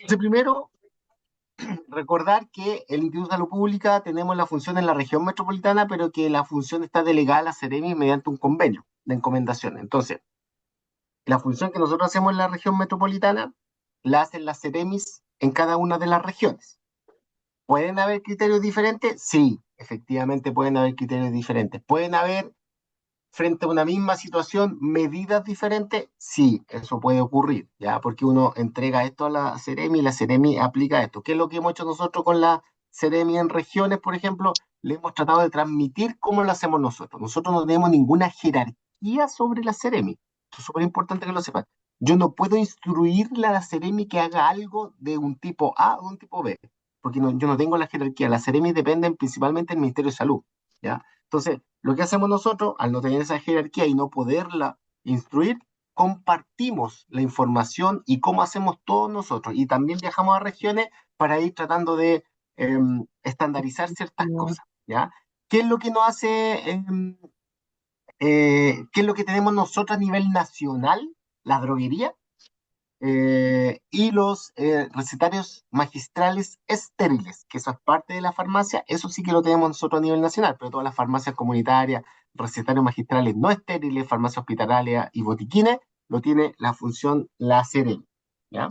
Entonces, primero, recordar que el Instituto de Salud Pública tenemos la función en la región metropolitana, pero que la función está delegada a la Seremi mediante un convenio de encomendación. Entonces, la función que nosotros hacemos en la región metropolitana la hacen las Seremis en cada una de las regiones. ¿Pueden haber criterios diferentes? Sí, efectivamente pueden haber criterios diferentes. ¿Pueden haber, frente a una misma situación, medidas diferentes? Sí, eso puede ocurrir, ¿ya? Porque uno entrega esto a la Seremi y la Seremi aplica esto. ¿Qué es lo que hemos hecho nosotros con la Seremi en regiones, por ejemplo? Le hemos tratado de transmitir cómo lo hacemos nosotros. Nosotros no tenemos ninguna jerarquía sobre la Seremi. Esto es súper importante que lo sepan. Yo no puedo instruirle a la Seremi que haga algo de un tipo A o de un tipo B, porque yo no tengo la jerarquía. Las Seremi dependen principalmente del Ministerio de Salud, ¿ya? Entonces, lo que hacemos nosotros, al no tener esa jerarquía y no poderla instruir, compartimos la información y cómo hacemos todos nosotros. Y también viajamos a regiones para ir tratando de estandarizar ciertas cosas, ¿ya? ¿Qué es lo que nos hace, qué es lo que tenemos nosotros a nivel nacional? La droguería y los recetarios magistrales estériles, que eso es parte de la farmacia, eso sí que lo tenemos nosotros a nivel nacional, pero todas las farmacias comunitarias, recetarios magistrales no estériles, farmacia hospitalaria y botiquines, lo tiene la función la CEREM, ¿ya?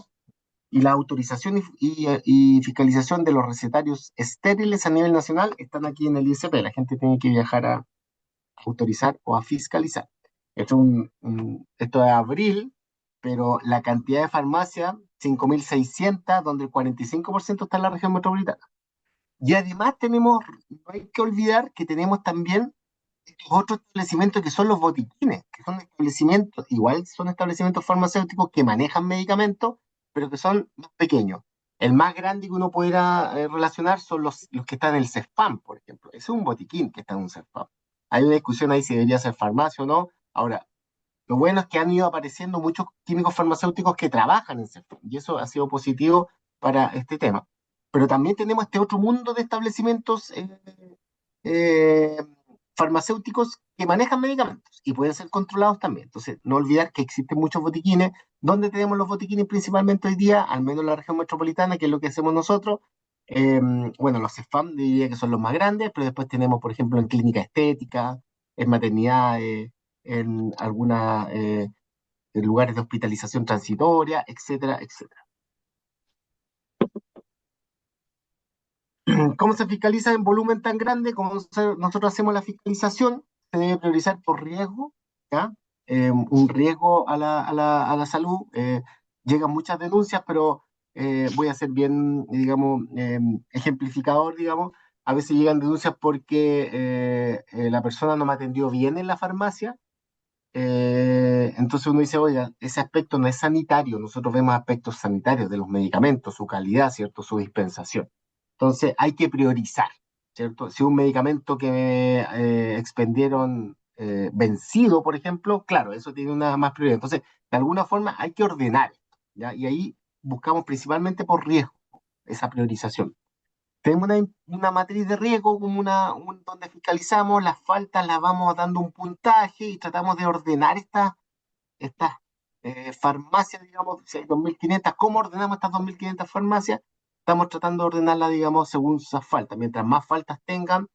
Y la autorización y fiscalización de los recetarios estériles a nivel nacional están aquí en el ISP, la gente tiene que viajar a autorizar o a fiscalizar. Esto es abril, pero la cantidad de farmacias, 5.600, donde el 45% está en la región metropolitana. Y además tenemos, no hay que olvidar que tenemos también estos otros establecimientos que son los botiquines, que son establecimientos, igual son establecimientos farmacéuticos que manejan medicamentos, pero que son más pequeños. El más grande que uno pudiera relacionar son los que están en el CEFAM, por ejemplo. Ese es un botiquín que está en un CEFAM. Hay una discusión ahí si debería ser farmacia o no. Ahora, lo bueno es que han ido apareciendo muchos químicos farmacéuticos que trabajan en CEFAM, y eso ha sido positivo para este tema. Pero también tenemos este otro mundo de establecimientos eh, farmacéuticos que manejan medicamentos y pueden ser controlados también. Entonces, no olvidar que existen muchos botiquines. ¿Dónde tenemos los botiquines principalmente hoy día? Al menos en la región metropolitana, que es lo que hacemos nosotros. Eh, bueno, los CEFAM diría que son los más grandes, pero después tenemos, por ejemplo, en clínica estética, en maternidades, en algunos en lugares de hospitalización transitoria, etcétera, etcétera. ¿Cómo se fiscaliza en volumen tan grande? Como nosotros hacemos la fiscalización, se debe priorizar por riesgo, ¿ya? Un riesgo a la salud. Llegan muchas denuncias, pero voy a ser bien, digamos, ejemplificador, digamos. A veces llegan denuncias porque la persona no me atendió bien en la farmacia. Entonces uno dice, oiga, ese aspecto no es sanitario, nosotros vemos aspectos sanitarios de los medicamentos, su calidad, ¿cierto? Su dispensación. Entonces hay que priorizar, ¿cierto? Si un medicamento que me expendieron vencido, por ejemplo, claro, eso tiene una más prioridad. Entonces, de alguna forma hay que ordenar, ¿ya? Y ahí buscamos principalmente por riesgo esa priorización. Tenemos una matriz de riesgo como donde fiscalizamos las faltas, las vamos dando un puntaje y tratamos de ordenar estas farmacias, digamos, si hay 2.500, ¿cómo ordenamos estas 2.500 farmacias? Estamos tratando de ordenarlas, digamos, según sus faltas. Mientras más faltas tengan,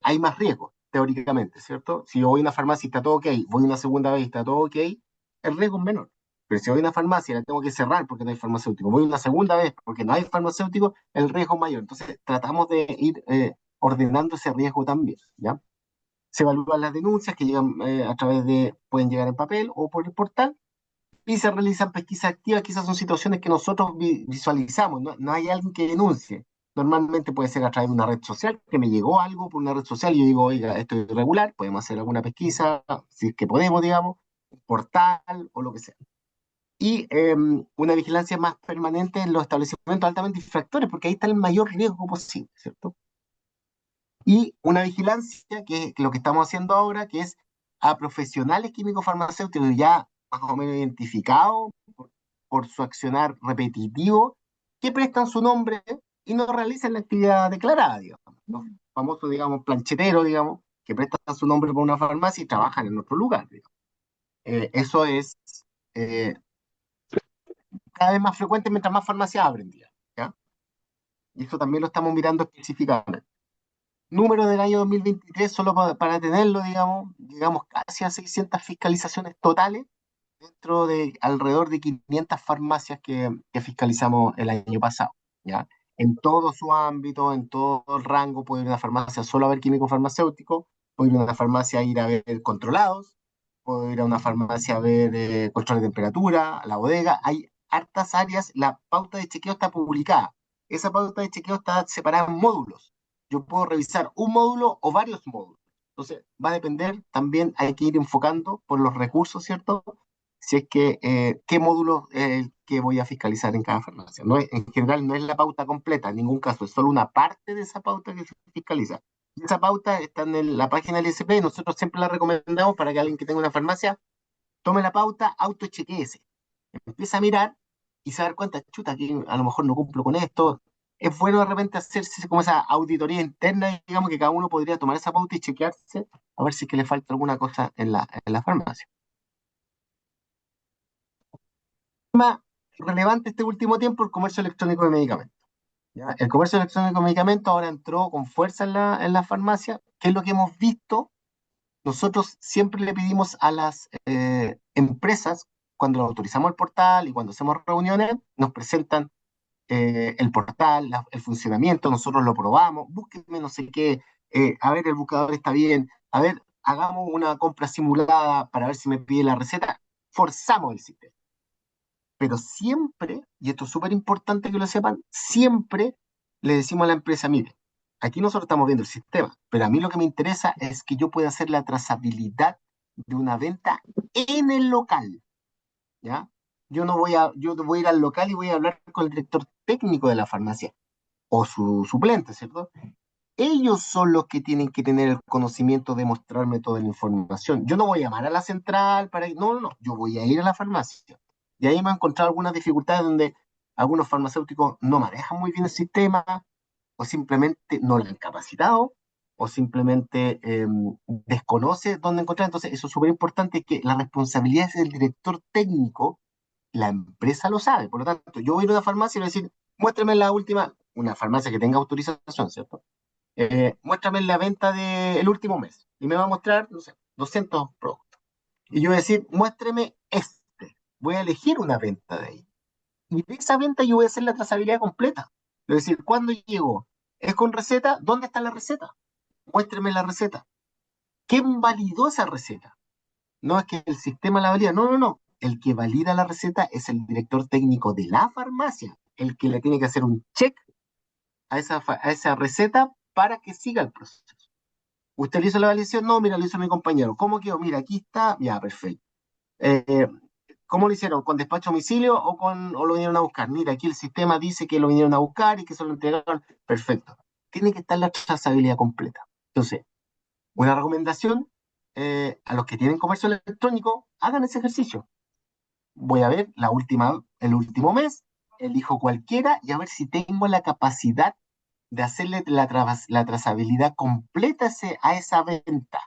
hay más riesgo, teóricamente, ¿cierto? Si yo voy a una farmacia y está todo ok, voy una segunda vez y está todo ok, el riesgo es menor. Pero si voy a una farmacia y la tengo que cerrar porque no hay farmacéutico, voy una segunda vez porque no hay farmacéutico, el riesgo es mayor. Entonces, tratamos de ir ordenando ese riesgo también, ¿ya? Se evalúan las denuncias que llegan a través pueden llegar en papel o por el portal, y se realizan pesquisas activas, que esas son situaciones que nosotros visualizamos, no hay alguien que denuncie. Normalmente puede ser a través de una red social, que me llegó algo por una red social y yo digo, oiga, esto es irregular, podemos hacer alguna pesquisa, si es que podemos, digamos, portal o lo que sea. Y una vigilancia más permanente en los establecimientos altamente infractores, porque ahí está el mayor riesgo posible, ¿cierto? Y una vigilancia, que es lo que estamos haciendo ahora, que es a profesionales químicos farmacéuticos ya más o menos identificados por su accionar repetitivo, que prestan su nombre y no realizan la actividad declarada, digamos. Los famosos, digamos, plancheteros, digamos, que prestan su nombre por una farmacia y trabajan en otro lugar, digamos. Eso es eh, cada vez más frecuente mientras más farmacias abren, ¿ya? Y eso también lo estamos mirando específicamente. Número del año 2023, solo para tenerlo, digamos, llegamos casi a 600 fiscalizaciones totales dentro de alrededor de 500 farmacias que fiscalizamos el año pasado, ¿ya? En todo su ámbito, en todo el rango, puede ir a una farmacia solo a ver químico farmacéutico, puede ir a una farmacia a ir a ver controlados, puede ir a una farmacia a ver control de temperatura, a la bodega, hay hartas áreas, la pauta de chequeo está publicada, esa pauta de chequeo está separada en módulos, yo puedo revisar un módulo o varios módulos, entonces va a depender, también hay que ir enfocando por los recursos, ¿cierto? Si es que qué módulo es el que voy a fiscalizar en cada farmacia. No es, en general no es la pauta completa, en ningún caso, es solo una parte de esa pauta que se fiscaliza. Y esa pauta está en la página del ISP y nosotros siempre la recomendamos para que alguien que tenga una farmacia tome la pauta, autochequeese, empieza a mirar y se da cuenta, chuta, aquí a lo mejor no cumplo con esto. Es bueno de repente hacerse como esa auditoría interna, digamos que cada uno podría tomar esa pauta y chequearse a ver si es que le falta alguna cosa en la farmacia. Tema relevante este último tiempo, el comercio electrónico de medicamentos. ¿Ya? El comercio electrónico de medicamentos ahora entró con fuerza en la farmacia. ¿Qué es lo que hemos visto? Nosotros siempre le pedimos a las empresas, cuando autorizamos el portal y cuando hacemos reuniones, nos presentan el portal, el funcionamiento, nosotros lo probamos, búsquenme no sé qué, a ver, el buscador está bien, a ver, hagamos una compra simulada para ver si me pide la receta, forzamos el sistema. Pero siempre, y esto es súper importante que lo sepan, siempre le decimos a la empresa, mire, aquí nosotros estamos viendo el sistema, pero a mí lo que me interesa es que yo pueda hacer la trazabilidad de una venta en el local, ¿ya? Yo voy a ir al local y voy a hablar con el director técnico de la farmacia o su suplente, ¿cierto? Ellos son los que tienen que tener el conocimiento de mostrarme toda la información. Yo no voy a llamar a la central para ir, no, no, no, yo voy a ir a la farmacia. Y ahí me he encontrado algunas dificultades donde algunos farmacéuticos no manejan muy bien el sistema, o simplemente no lo han capacitado, o simplemente desconoce dónde encontrar. Entonces, eso es súper importante, que la responsabilidad es del director técnico, la empresa lo sabe. Por lo tanto, yo voy a ir a una farmacia y voy a decir, muéstrame la última, una farmacia que tenga autorización, ¿cierto? Muéstrame la venta del último mes. Y me va a mostrar, no sé, 200 productos. Y yo voy a decir, muéstreme este. Voy a elegir una venta de ahí. Y de esa venta yo voy a hacer la trazabilidad completa. Es decir, ¿cuándo llegó? ¿Es con receta? ¿Dónde está la receta? Muéstreme la receta. ¿Quién validó esa receta? No es que el sistema la valida, no, no, no. El que valida la receta es el director técnico de la farmacia, el que le tiene que hacer un check a esa receta para que siga el proceso. ¿Usted le hizo la validación? No, mira, lo hizo mi compañero. ¿Cómo quedó? Mira, aquí está. Ya, perfecto. Eh, ¿Cómo lo hicieron? ¿Con despacho a domicilio o lo vinieron a buscar? Mira, aquí el sistema dice que lo vinieron a buscar y que se lo entregaron. Perfecto. Tiene que estar la trazabilidad completa. Entonces, una recomendación a los que tienen comercio electrónico, hagan ese ejercicio. Voy a ver el último mes, elijo cualquiera y a ver si tengo la capacidad de hacerle la trazabilidad completa a esa venta.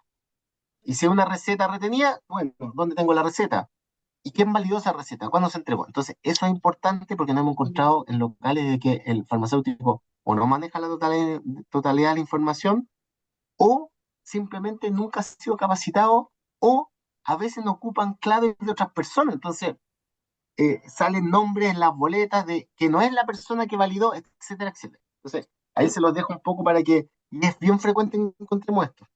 Y si es una receta retenida, bueno, ¿dónde tengo la receta? ¿Y quién validó esa receta? ¿Cuándo se entregó? Entonces, eso es importante porque nos hemos encontrado en locales de que el farmacéutico o no maneja la totalidad de la información o simplemente nunca ha sido capacitado o a veces no ocupan claves de otras personas. Entonces, salen nombres en las boletas de que no es la persona que validó, etcétera, etcétera. Entonces, ahí se los dejo un poco para que, y es bien frecuente que encontremos esto,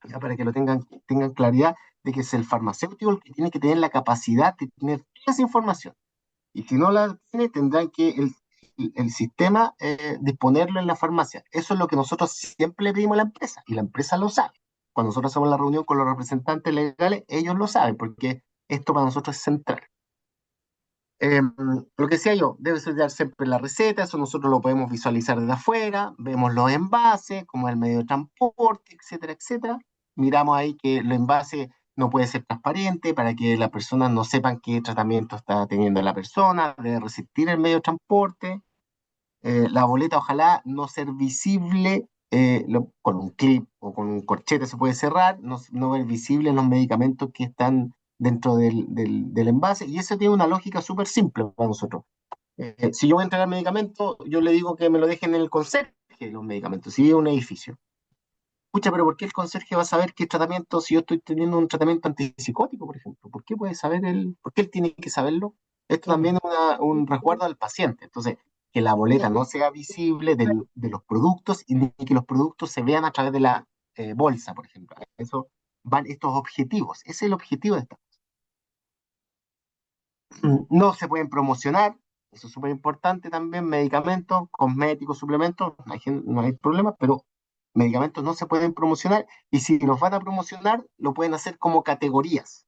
ya para que lo tengan claridad de que es el farmacéutico el que tiene que tener la capacidad de tener toda esa información. Y si no la tiene, tendrán que el sistema disponerlo en la farmacia. Eso es lo que nosotros siempre le pedimos a la empresa, y la empresa lo sabe. Cuando nosotros hacemos la reunión con los representantes legales, ellos lo saben, porque esto para nosotros es central. Lo que decía yo, debe estudiar siempre la receta, eso nosotros lo podemos visualizar desde afuera, vemos los envases, como el medio de transporte, etcétera, etcétera. Miramos ahí que el envase no puede ser transparente para que las personas no sepan qué tratamiento está teniendo la persona, debe resistir el medio de transporte. La boleta ojalá no ser visible, con un clip o con un corchete se puede cerrar, no ver visible los medicamentos que están dentro del envase, y eso tiene una lógica súper simple para nosotros. Si yo voy a entregar medicamentos, yo le digo que me lo dejen en el conserje de los medicamentos, si es un edificio. Escucha, pero ¿por qué el conserje va a saber qué tratamiento si yo estoy teniendo un tratamiento antipsicótico, por ejemplo? ¿Por qué puede saber por qué él tiene que saberlo? Esto también es un resguardo al paciente. Entonces, que la boleta no sea visible de los productos y ni que los productos se vean a través de la bolsa, por ejemplo. Eso van estos objetivos. Ese es el objetivo de esta. No se pueden promocionar, eso es súper importante también, medicamentos, cosméticos, suplementos, no hay problema, pero medicamentos no se pueden promocionar y si los van a promocionar, lo pueden hacer como categorías.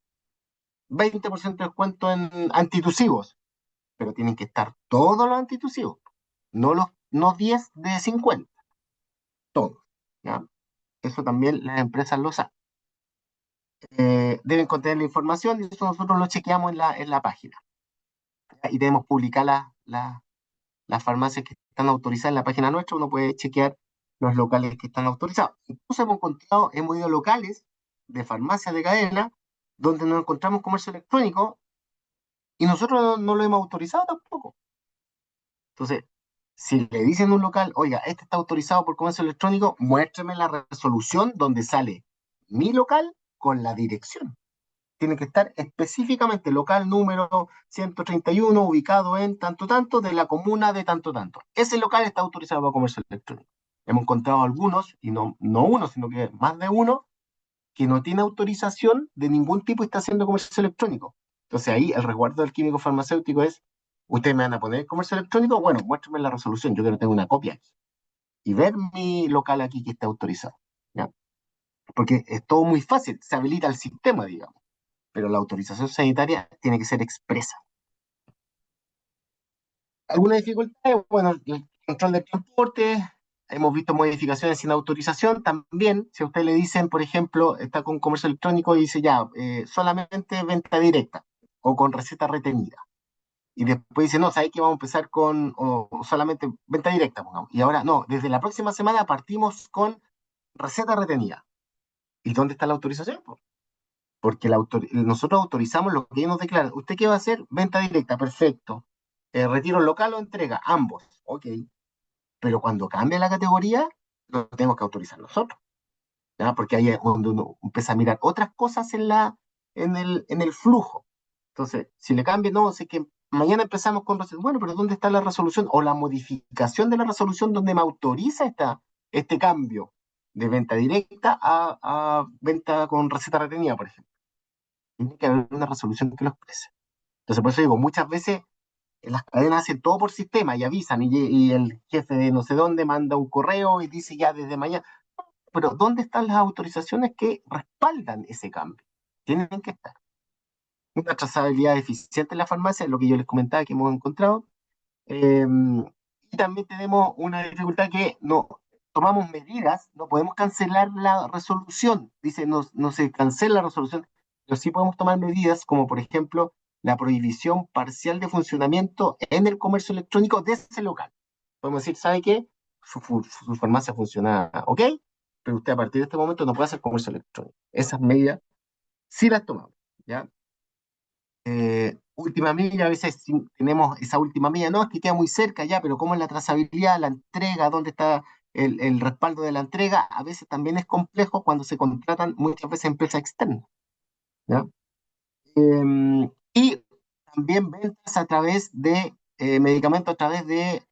20% de descuento en antitusivos, pero tienen que estar todos los antitusivos, no 10 de 50, todos. ¿Ya? Eso también las empresas lo saben. Deben contener la información y eso nosotros lo chequeamos en la página. ¿Ya? Y debemos publicar las farmacias que están autorizadas en la página nuestra, uno puede chequear los locales que están autorizados. Incluso hemos ido a locales de farmacias de cadena donde nos encontramos comercio electrónico y nosotros no lo hemos autorizado tampoco. Entonces, si le dicen a un local, oiga, este está autorizado por comercio electrónico, muéstrame la resolución donde sale mi local con la dirección. Tiene que estar específicamente local número 131, ubicado en tanto tanto, de la comuna de tanto tanto. Ese local está autorizado para comercio electrónico. Hemos encontrado algunos, y no uno, sino que más de uno, que no tiene autorización de ningún tipo y está haciendo comercio electrónico. Entonces ahí el resguardo del químico farmacéutico es, ustedes me van a poner comercio electrónico, bueno, muéstrame la resolución, yo quiero tener una copia aquí. Y ver mi local aquí que está autorizado. ¿Ya? Porque es todo muy fácil, se habilita el sistema, digamos, pero la autorización sanitaria tiene que ser expresa. ¿Alguna dificultad? Bueno, el control del transporte, hemos visto modificaciones sin autorización. También, si a usted le dicen, por ejemplo, está con comercio electrónico y dice ya, solamente venta directa o con receta retenida. Y después dice, no, ¿sabes qué? Vamos a empezar con o solamente venta directa, pongamos. Y ahora, no, desde la próxima semana partimos con receta retenida. ¿Y dónde está la autorización? Porque nosotros autorizamos lo que ellos nos declaran. ¿Usted qué va a hacer? Venta directa, perfecto. Retiro local o entrega, ambos. Ok. Pero cuando cambia la categoría, lo tenemos que autorizar nosotros. ¿Ya? Porque ahí es cuando uno empieza a mirar otras cosas en el flujo. Entonces, si le cambia, no, sé que mañana empezamos con bueno, pero ¿dónde está la resolución o la modificación de la resolución donde me autoriza este cambio de venta directa a venta con receta retenida, por ejemplo? Tiene que haber una resolución que lo exprese. Entonces, por eso digo, muchas veces las cadenas hacen todo por sistema y avisan, y el jefe de no sé dónde manda un correo y dice ya desde mañana. Pero ¿dónde están las autorizaciones que respaldan ese cambio? Tienen que estar. Una trazabilidad eficiente en la farmacia, es lo que yo les comentaba que hemos encontrado. Eh, y también tenemos una dificultad que no tomamos medidas, no podemos cancelar la resolución. Dice, no se cancela la resolución, pero sí podemos tomar medidas como, por ejemplo, la prohibición parcial de funcionamiento en el comercio electrónico de ese local. Podemos decir, ¿sabe qué? Su farmacia funciona, ¿ok? Pero usted a partir de este momento no puede hacer comercio electrónico. Esas medidas sí las tomamos, ¿ya? Última milla, a veces tenemos esa última milla, no, es que queda muy cerca ya, pero ¿cómo es la trazabilidad, la entrega, dónde está el respaldo de la entrega? A veces también es complejo cuando se contratan muchas veces empresas externas, ¿ya? Y también ventas a través de medicamentos, a través de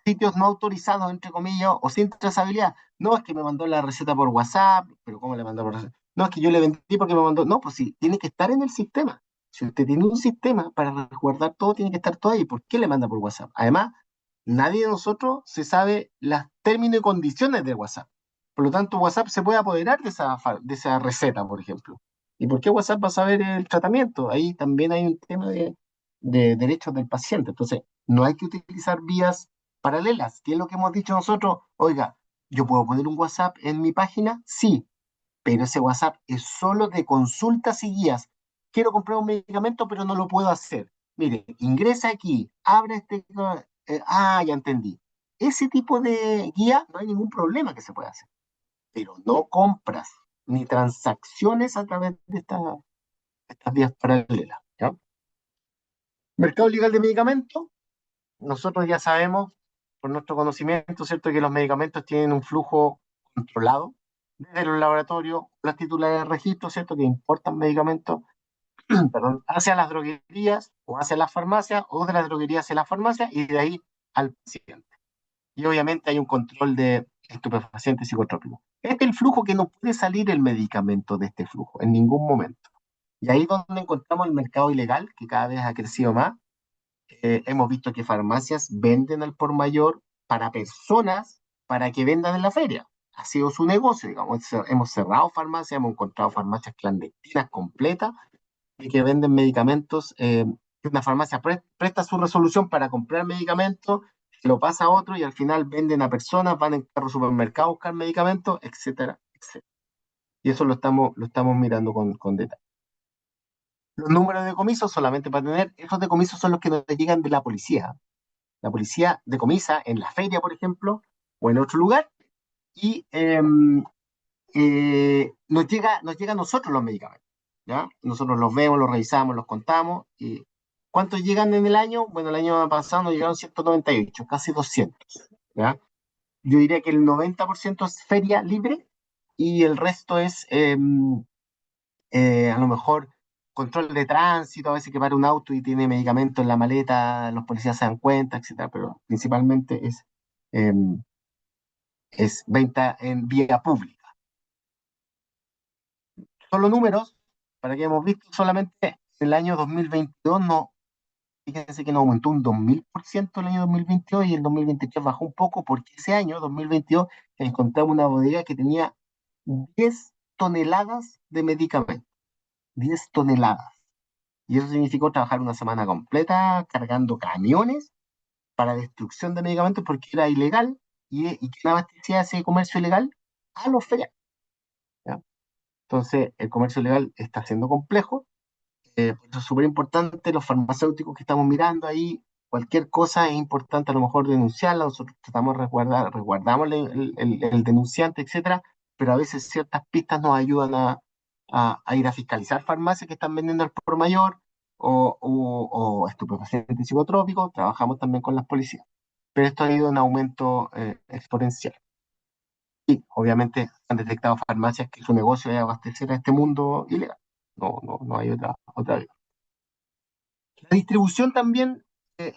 sitios no autorizados, entre comillas, o sin trazabilidad. No es que me mandó la receta por WhatsApp, pero ¿cómo le mandó por receta? No es que yo le vendí porque me mandó. No, pues sí, tiene que estar en el sistema. Si usted tiene un sistema para resguardar todo, tiene que estar todo ahí. ¿Por qué le manda por WhatsApp? Además, nadie de nosotros se sabe los términos y condiciones de WhatsApp. Por lo tanto, WhatsApp se puede apoderar de esa receta, por ejemplo. ¿Y por qué WhatsApp va a saber el tratamiento? Ahí también hay un tema de derechos del paciente. Entonces, no hay que utilizar vías paralelas, que es lo que hemos dicho nosotros. Oiga, ¿yo puedo poner un WhatsApp en mi página? Sí, pero ese WhatsApp es solo de consultas y guías. Quiero comprar un medicamento, pero no lo puedo hacer. Mire, ingresa aquí, abre ya entendí. Ese tipo de guía no hay ningún problema que se pueda hacer, pero no compras ni transacciones a través de esta. estas vías paralelas, ¿ya? Mercado ilegal de medicamentos, nosotros ya sabemos, por nuestro conocimiento, ¿cierto?, que los medicamentos tienen un flujo controlado desde los laboratorios, las titulares de registro, ¿cierto?, que importan medicamentos, perdón, hacia las droguerías o hacia las farmacias, o de las droguerías hacia las farmacias y de ahí al paciente. Y obviamente hay un control de estupefacientes psicotrópicos. Este es el flujo que no puede salir el medicamento de este flujo en ningún momento. Y ahí es donde encontramos el mercado ilegal, que cada vez ha crecido más. Hemos visto que farmacias venden al por mayor para personas para que vendan en la feria. Ha sido su negocio, digamos. Hemos cerrado farmacias, hemos encontrado farmacias clandestinas completas y que venden medicamentos. Una farmacia presta su resolución para comprar medicamentos, lo pasa a otro y al final venden a personas, van en carro supermercado a buscar medicamentos, etcétera, etcétera. Y eso lo estamos mirando con detalle. Los números de decomisos, solamente para tener, esos decomisos son los que nos llegan de la policía. La policía decomisa en la feria, por ejemplo, o en otro lugar, y nos llega a nosotros los medicamentos, ¿ya? Nosotros los vemos, los revisamos, los contamos. Y ¿cuántos llegan en el año? Bueno, el año pasado nos llegaron 198, casi 200, ¿ya? Yo diría que el 90% es feria libre y el resto es a lo mejor control de tránsito, a veces que para un auto y tiene medicamento en la maleta, los policías se dan cuenta, etcétera, pero principalmente eh, es venta en vía pública. Solo números, para que hemos visto solamente en el año 2022, no, fíjense que no aumentó un 2000% el año 2022 y el 2023 bajó un poco porque ese año, 2022, encontramos una bodega que tenía 10 toneladas de medicamentos, 10 toneladas. Y eso significó trabajar una semana completa cargando camiones para destrucción de medicamentos porque era ilegal y ¿quién abastecía ese comercio ilegal? A los feriados, ¿ya? Entonces, el comercio ilegal está siendo complejo. Por eso es súper importante los farmacéuticos que estamos mirando ahí. Cualquier cosa es importante a lo mejor denunciarla. Nosotros tratamos de resguardamos el denunciante, etcétera, pero a veces ciertas pistas nos ayudan a ir a fiscalizar farmacias que están vendiendo al por mayor o estupefacientes psicotrópicos. Trabajamos también con las policías. Pero esto ha ido en aumento exponencial. Y obviamente han detectado farmacias que su negocio es abastecer a este mundo ilegal. No hay otra vía. La distribución también,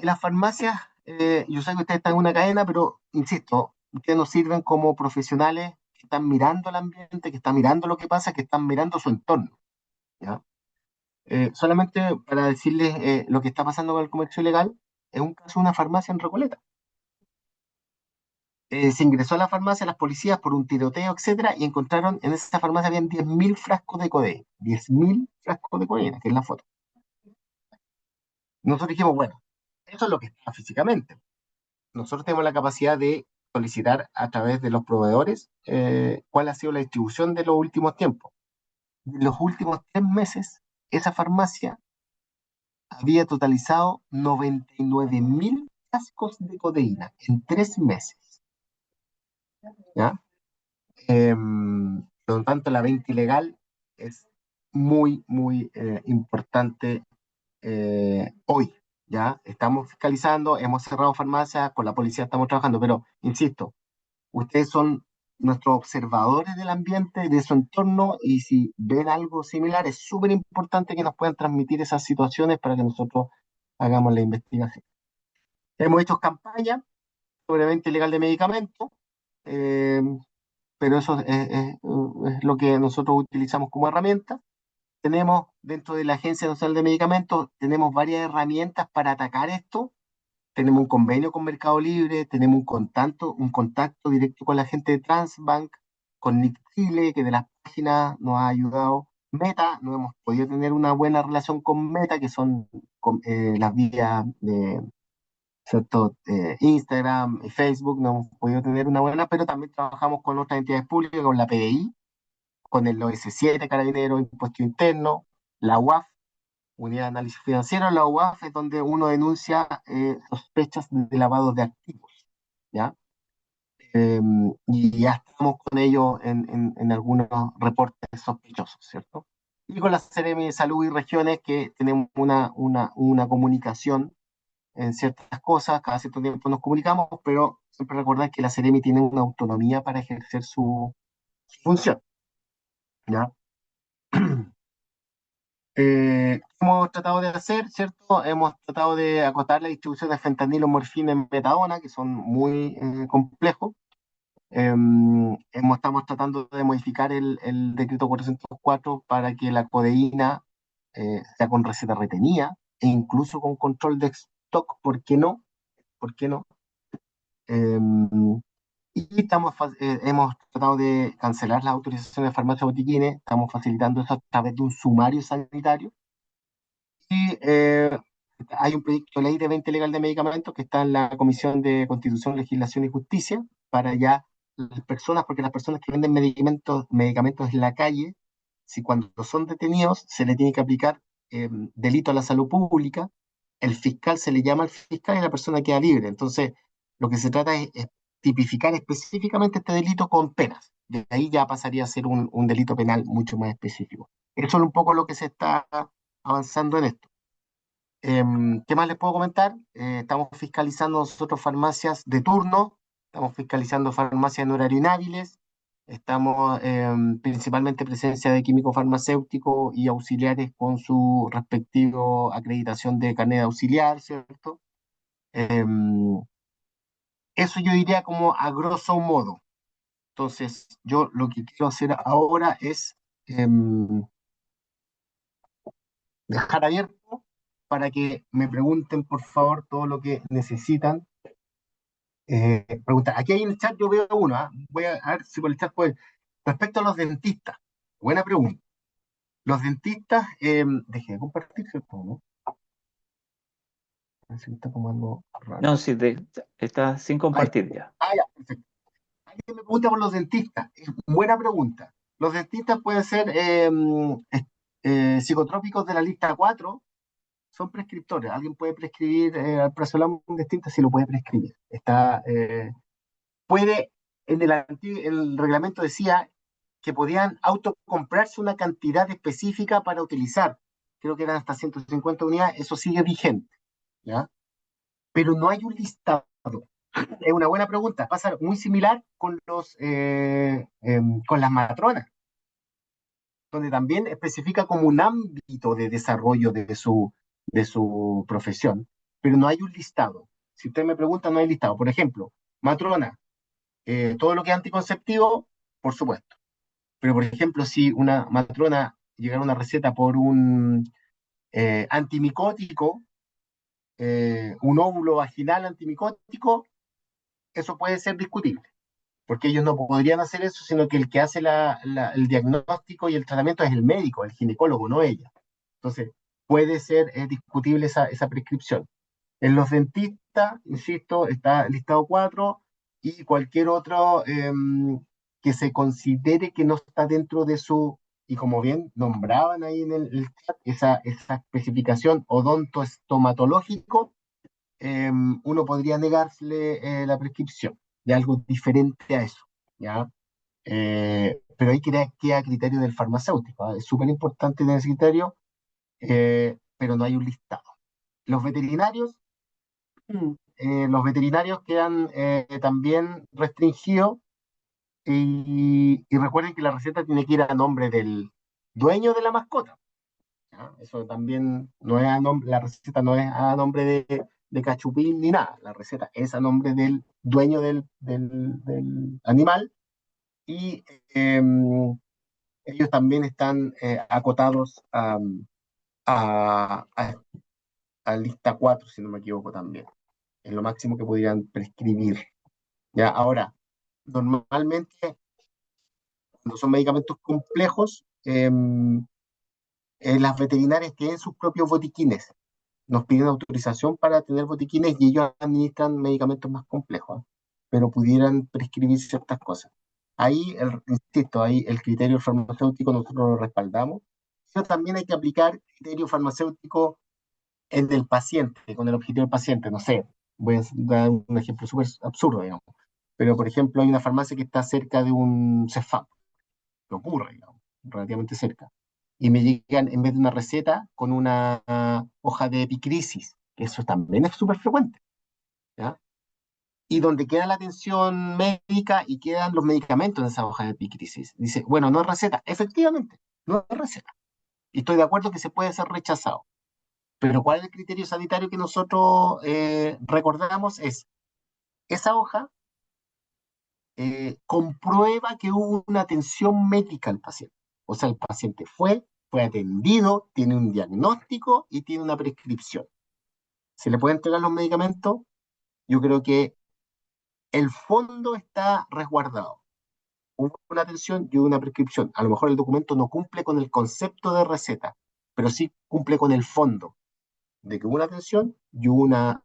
las farmacias, yo sé que ustedes están en una cadena, pero insisto, ustedes nos sirven como profesionales que están mirando el ambiente, que están mirando lo que pasa, que están mirando su entorno, ¿ya? Solamente para decirles lo que está pasando con el comercio ilegal, es un caso de una farmacia en Recoleta. Se ingresó a la farmacia, las policías por un tiroteo, etcétera, y encontraron en esa farmacia habían 10.000 frascos de codeína, 10.000 frascos de codeína, que es la foto. Nosotros dijimos, bueno, eso es lo que está físicamente. Nosotros tenemos la capacidad de solicitar a través de los proveedores cuál ha sido la distribución de los últimos tiempos. En los últimos 3 meses, esa farmacia había totalizado 99.000 frascos de codeína en 3 meses, ¿ya? Por lo tanto, la venta ilegal es muy, muy importante hoy. Ya estamos fiscalizando, hemos cerrado farmacias, con la policía estamos trabajando, pero insisto, ustedes son nuestros observadores del ambiente, de su entorno, y si ven algo similar, es súper importante que nos puedan transmitir esas situaciones para que nosotros hagamos la investigación. Hemos hecho campañas sobre venta ilegal de medicamentos, eh, pero eso es lo que nosotros utilizamos como herramienta. Tenemos dentro de la Agencia Nacional de Medicamentos, tenemos varias herramientas para atacar esto. Tenemos un convenio con Mercado Libre, tenemos un contacto directo con la gente de Transbank, con Nick Chile, que de las páginas nos ha ayudado. Meta, no hemos podido tener una buena relación con Meta, que son las vías de, ¿cierto? Instagram y Facebook, no hemos podido tener una buena, pero también trabajamos con otras entidades públicas, con la PDI, con el OS7, Carabineros, Impuesto Interno, la UAF, Unidad de Análisis Financiero. La UAF es donde uno denuncia sospechas de lavado de activos, ¿ya? Y ya estamos con ellos en algunos reportes sospechosos, ¿cierto? y con la Seremi de Salud y Regiones, que tenemos una comunicación en ciertas cosas, cada cierto tiempo nos comunicamos, pero siempre recordar que la Seremi tiene una autonomía para ejercer su función, ¿ya? Hemos tratado de hacer, ¿cierto? Hemos tratado de acotar la distribución de fentanilo, morfina y metadona, que son muy complejos. Estamos tratando de modificar el decreto 404 para que la codeína sea con receta retenida e incluso con control de stock, ¿por qué no? ¿Por qué no? Em, y hemos tratado de cancelar las autorizaciones de farmacia botiquines, estamos facilitando eso a través de un sumario sanitario. Y hay un proyecto de ley de venta legal de medicamentos que está en la Comisión de Constitución, Legislación y Justicia para ya las personas, porque las personas que venden medicamentos en la calle, si cuando son detenidos se le tiene que aplicar delito a la salud pública, el fiscal se le llama al fiscal y la persona queda libre. Entonces, lo que se trata es tipificar específicamente este delito con penas. De ahí ya pasaría a ser un delito penal mucho más específico. Eso es un poco lo que se está avanzando en esto. ¿Qué más les puedo comentar? Estamos fiscalizando nosotros farmacias de turno, estamos fiscalizando farmacias en horario inhábiles, estamos principalmente presencia de químicos farmacéuticos y auxiliares con su respectivo acreditación de carnet de auxiliar, ¿cierto? Em, Eso yo diría como a grosso modo. Entonces, yo lo que quiero hacer ahora es em, dejar abierto para que me pregunten, por favor, todo lo que necesitan. Pregunta, aquí hay en el chat, yo veo uno, ¿ah? Voy a ver si por el chat puede. Respecto a los dentistas, buena pregunta. Los dentistas, dejé de compartir, ¿cierto? ¿No? Parece que está como algo raro. No, sí, está sin Ahí. compartir ya. Ya, perfecto. Alguien me pregunta por los dentistas. Buena pregunta. Los dentistas pueden ser psicotrópicos de la lista 4, son prescriptores. Alguien puede prescribir al prazolam un dentista si lo puede prescribir. Puede, el reglamento decía que podían autocomprarse una cantidad específica para utilizar. Creo que eran hasta 150 unidades, eso sigue vigente, ¿ya? Pero no hay un listado. Es una buena pregunta. Pasa muy similar con las matronas, donde también especifica como un ámbito de desarrollo de su profesión, pero no hay un listado. Si usted me pregunta, no hay listado. Por ejemplo, matrona, todo lo que es anticonceptivo, por supuesto. Pero, por ejemplo, si una matrona llegara a una receta por un antimicótico, un óvulo vaginal antimicótico, eso puede ser discutible, porque ellos no podrían hacer eso, sino que el que hace el diagnóstico y el tratamiento es el médico, el ginecólogo, no ella. Entonces, puede ser discutible esa prescripción. En los dentistas, insisto, está listado 4 y cualquier otro que se considere que no está dentro de y como bien nombraban ahí en el chat, esa especificación odontoestomatológico, uno podría negarle la prescripción de algo diferente a eso, ¿ya? Pero ahí queda a criterio del farmacéutico, ¿ah? Es súper importante tener ese criterio, pero no hay un listado. Los veterinarios los veterinarios quedan también restringidos y recuerden que la receta tiene que ir a nombre del dueño de la mascota, ¿ya? Eso también no es la receta no es a nombre de Cachupín ni nada, la receta es a nombre del dueño del animal y ellos también están acotados a, a lista 4 si no me equivoco también, en lo máximo que podrían prescribir. Ya, ahora, normalmente, cuando son medicamentos complejos, las veterinarias tienen sus propios botiquines. Nos piden autorización para tener botiquines y ellos administran medicamentos más complejos, ¿eh? Pero pudieran prescribir ciertas cosas. Ahí, insisto, ahí el criterio farmacéutico nosotros lo respaldamos, pero también hay que aplicar criterio farmacéutico en el paciente, con el objetivo del paciente. No sé, voy a dar un ejemplo súper absurdo, digamos. Pero, por ejemplo, hay una farmacia que está cerca de un CEFAM, que ocurre, digamos, relativamente cerca. y me llegan en vez de una receta con una hoja de epicrisis, que eso también es súper frecuente, ¿ya? Y donde queda la atención médica y quedan los medicamentos en esa hoja de epicrisis. Dice, bueno, no es receta. Efectivamente, no es receta. Y estoy de acuerdo que se puede ser rechazado. Pero ¿cuál es el criterio sanitario que nosotros recordamos? Es, esa hoja comprueba que hubo una atención médica al paciente. O sea, el paciente fue atendido, tiene un diagnóstico y tiene una prescripción. ¿Se le puede entregar los medicamentos? Yo creo que el fondo está resguardado. Hubo una atención y una prescripción. A lo mejor el documento no cumple con el concepto de receta, pero sí cumple con el fondo de que hubo una atención y una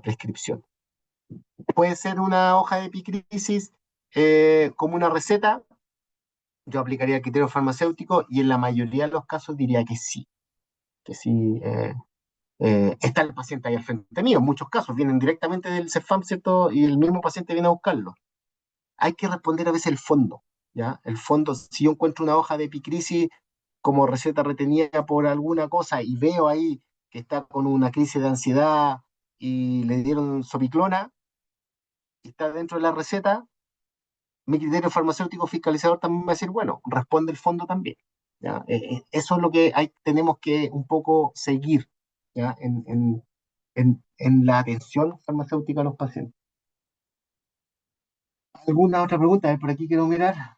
prescripción. Puede ser una hoja de epicrisis como una receta. Yo aplicaría el criterio farmacéutico y en la mayoría de los casos diría que sí. Está el paciente ahí al frente mío. En muchos casos vienen directamente del CEFAM, ¿cierto? Y el mismo paciente viene a buscarlo. Hay que responder a veces el fondo, ¿ya? El fondo, si yo encuentro una hoja de epicrisis como receta retenida por alguna cosa y veo ahí que está con una crisis de ansiedad y le dieron sopiclona y está dentro de la receta, mi criterio farmacéutico fiscalizador también va a decir, bueno, responde el fondo también, ¿ya? Eso es lo que tenemos que un poco seguir, ¿ya? En la atención farmacéutica a los pacientes. ¿Alguna otra pregunta? A ver, por aquí quiero mirar.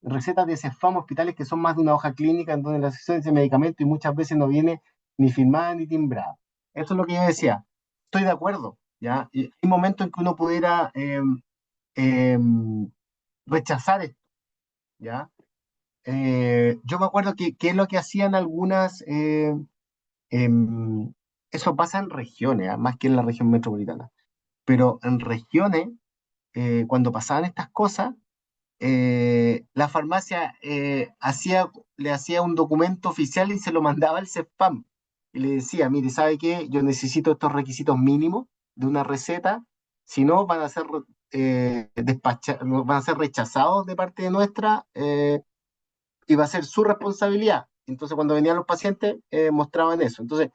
Recetas de CEFAM, hospitales que son más de una hoja clínica en donde la sesión de medicamento y muchas veces no viene ni firmada ni timbrada. Eso es lo que yo decía. Estoy de acuerdo, ¿ya? Y hay momentos en que uno pudiera eh, rechazar esto, ¿ya? Yo me acuerdo que es lo que hacían algunas, em, eso pasa en regiones, ¿ah? Más que en la región metropolitana, pero en regiones, cuando pasaban estas cosas, la farmacia le hacía un documento oficial y se lo mandaba al CEPAM y le decía, mire, ¿sabe qué? Yo necesito estos requisitos mínimos de una receta, si no van a ser van a ser rechazados de parte de nuestra y va a ser su responsabilidad. Entonces, cuando venían los pacientes, mostraban eso. Entonces,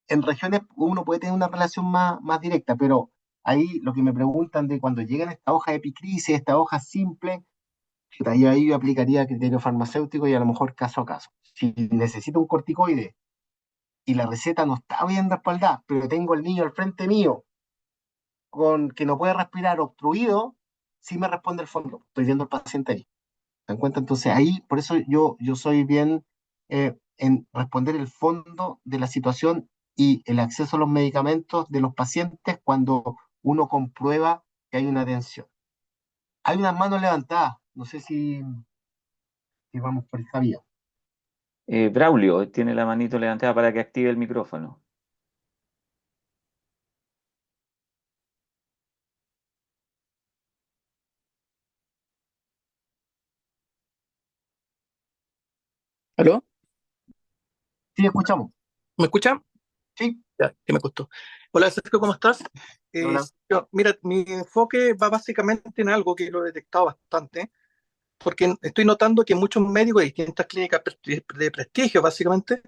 en regiones uno puede tener una relación más directa, pero ahí lo que me preguntan de cuando llegan esta hoja de epicrisis, esta hoja simple, chuta, yo ahí yo aplicaría criterio farmacéutico y a lo mejor caso a caso. Si necesito un corticoide y la receta no está bien respaldada, pero tengo al niño al frente mío con que no puede respirar obstruido, sí me responde el fondo. Estoy viendo al paciente ahí. ¿Se dan cuenta? Entonces ahí, por eso yo soy bien en responder el fondo de la situación y el acceso a los medicamentos de los pacientes cuando uno comprueba que hay una atención. Hay unas manos levantadas, no sé si vamos por esa vía. Braulio tiene la manito levantada para que active el micrófono. ¿Aló? Sí, escuchamos. ¿Me escuchan? Sí, Ya, que me costó. Hola, Sergio, ¿cómo estás? hola. Mira, mi enfoque va básicamente en algo que lo he detectado bastante, porque estoy notando que muchos médicos de distintas clínicas de prestigio, básicamente,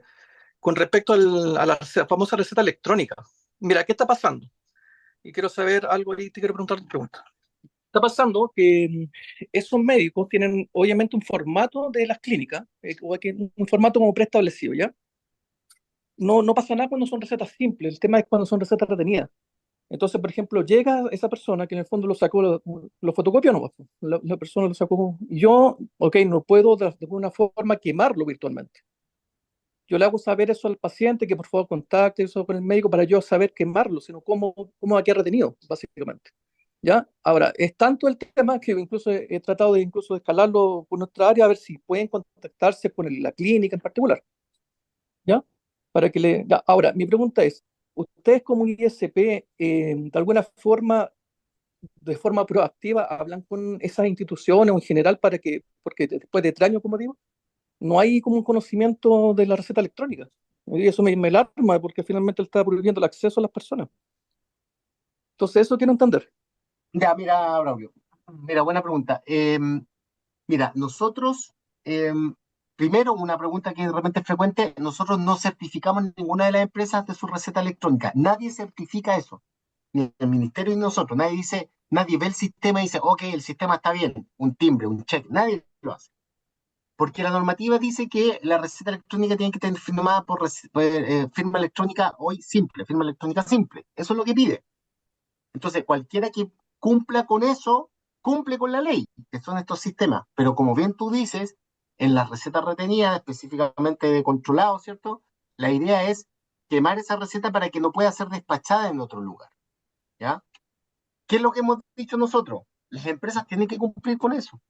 con respecto a la famosa receta electrónica. Mira, ¿qué está pasando? Y quiero saber algo y te quiero preguntar una pregunta. Está pasando que esos médicos tienen obviamente un formato de las clínicas, un formato como preestablecido, ¿ya? No pasa nada cuando son recetas simples, el tema es cuando son recetas retenidas. Entonces, por ejemplo, llega esa persona que en el fondo lo sacó, lo fotocopió nomás, pues. La persona lo sacó. Y yo, ok, no puedo de alguna forma quemarlo virtualmente. Yo le hago saber eso al paciente, que por favor contacte eso con el médico para yo saber quemarlo, sino cómo va a quedar retenido, básicamente. ¿Ya? Ahora, es tanto el tema que incluso he tratado de incluso escalarlo por nuestra área a ver si pueden contactarse con la clínica en particular. ¿Ya? Para que le... ya. Ahora, mi pregunta es, ¿ustedes como ISP de alguna forma, de forma proactiva, hablan con esas instituciones o en general para que, porque después de 3 años, como digo, no hay como un conocimiento de la receta electrónica? Y eso me alarma porque finalmente está prohibiendo el acceso a las personas. Entonces, eso quiero entender. Ya, mira, Braulio. Mira, buena pregunta. Mira, nosotros primero, una pregunta que de repente es frecuente, nosotros no certificamos ninguna de las empresas de su receta electrónica. Nadie certifica eso, ni el ministerio ni nosotros. Nadie dice, nadie ve el sistema y dice, ok, el sistema está bien, un timbre, un check. Nadie lo hace. Porque la normativa dice que la receta electrónica tiene que tener firmada por firma electrónica hoy simple, firma electrónica simple. Eso es lo que pide. Entonces, cualquiera que cumpla con eso, cumple con la ley, que son estos sistemas. Pero como bien tú dices, en las recetas retenidas, específicamente de controlado, ¿cierto? La idea es quemar esa receta para que no pueda ser despachada en otro lugar, ¿ya? ¿Qué es lo que hemos dicho nosotros? Las empresas tienen que cumplir con eso,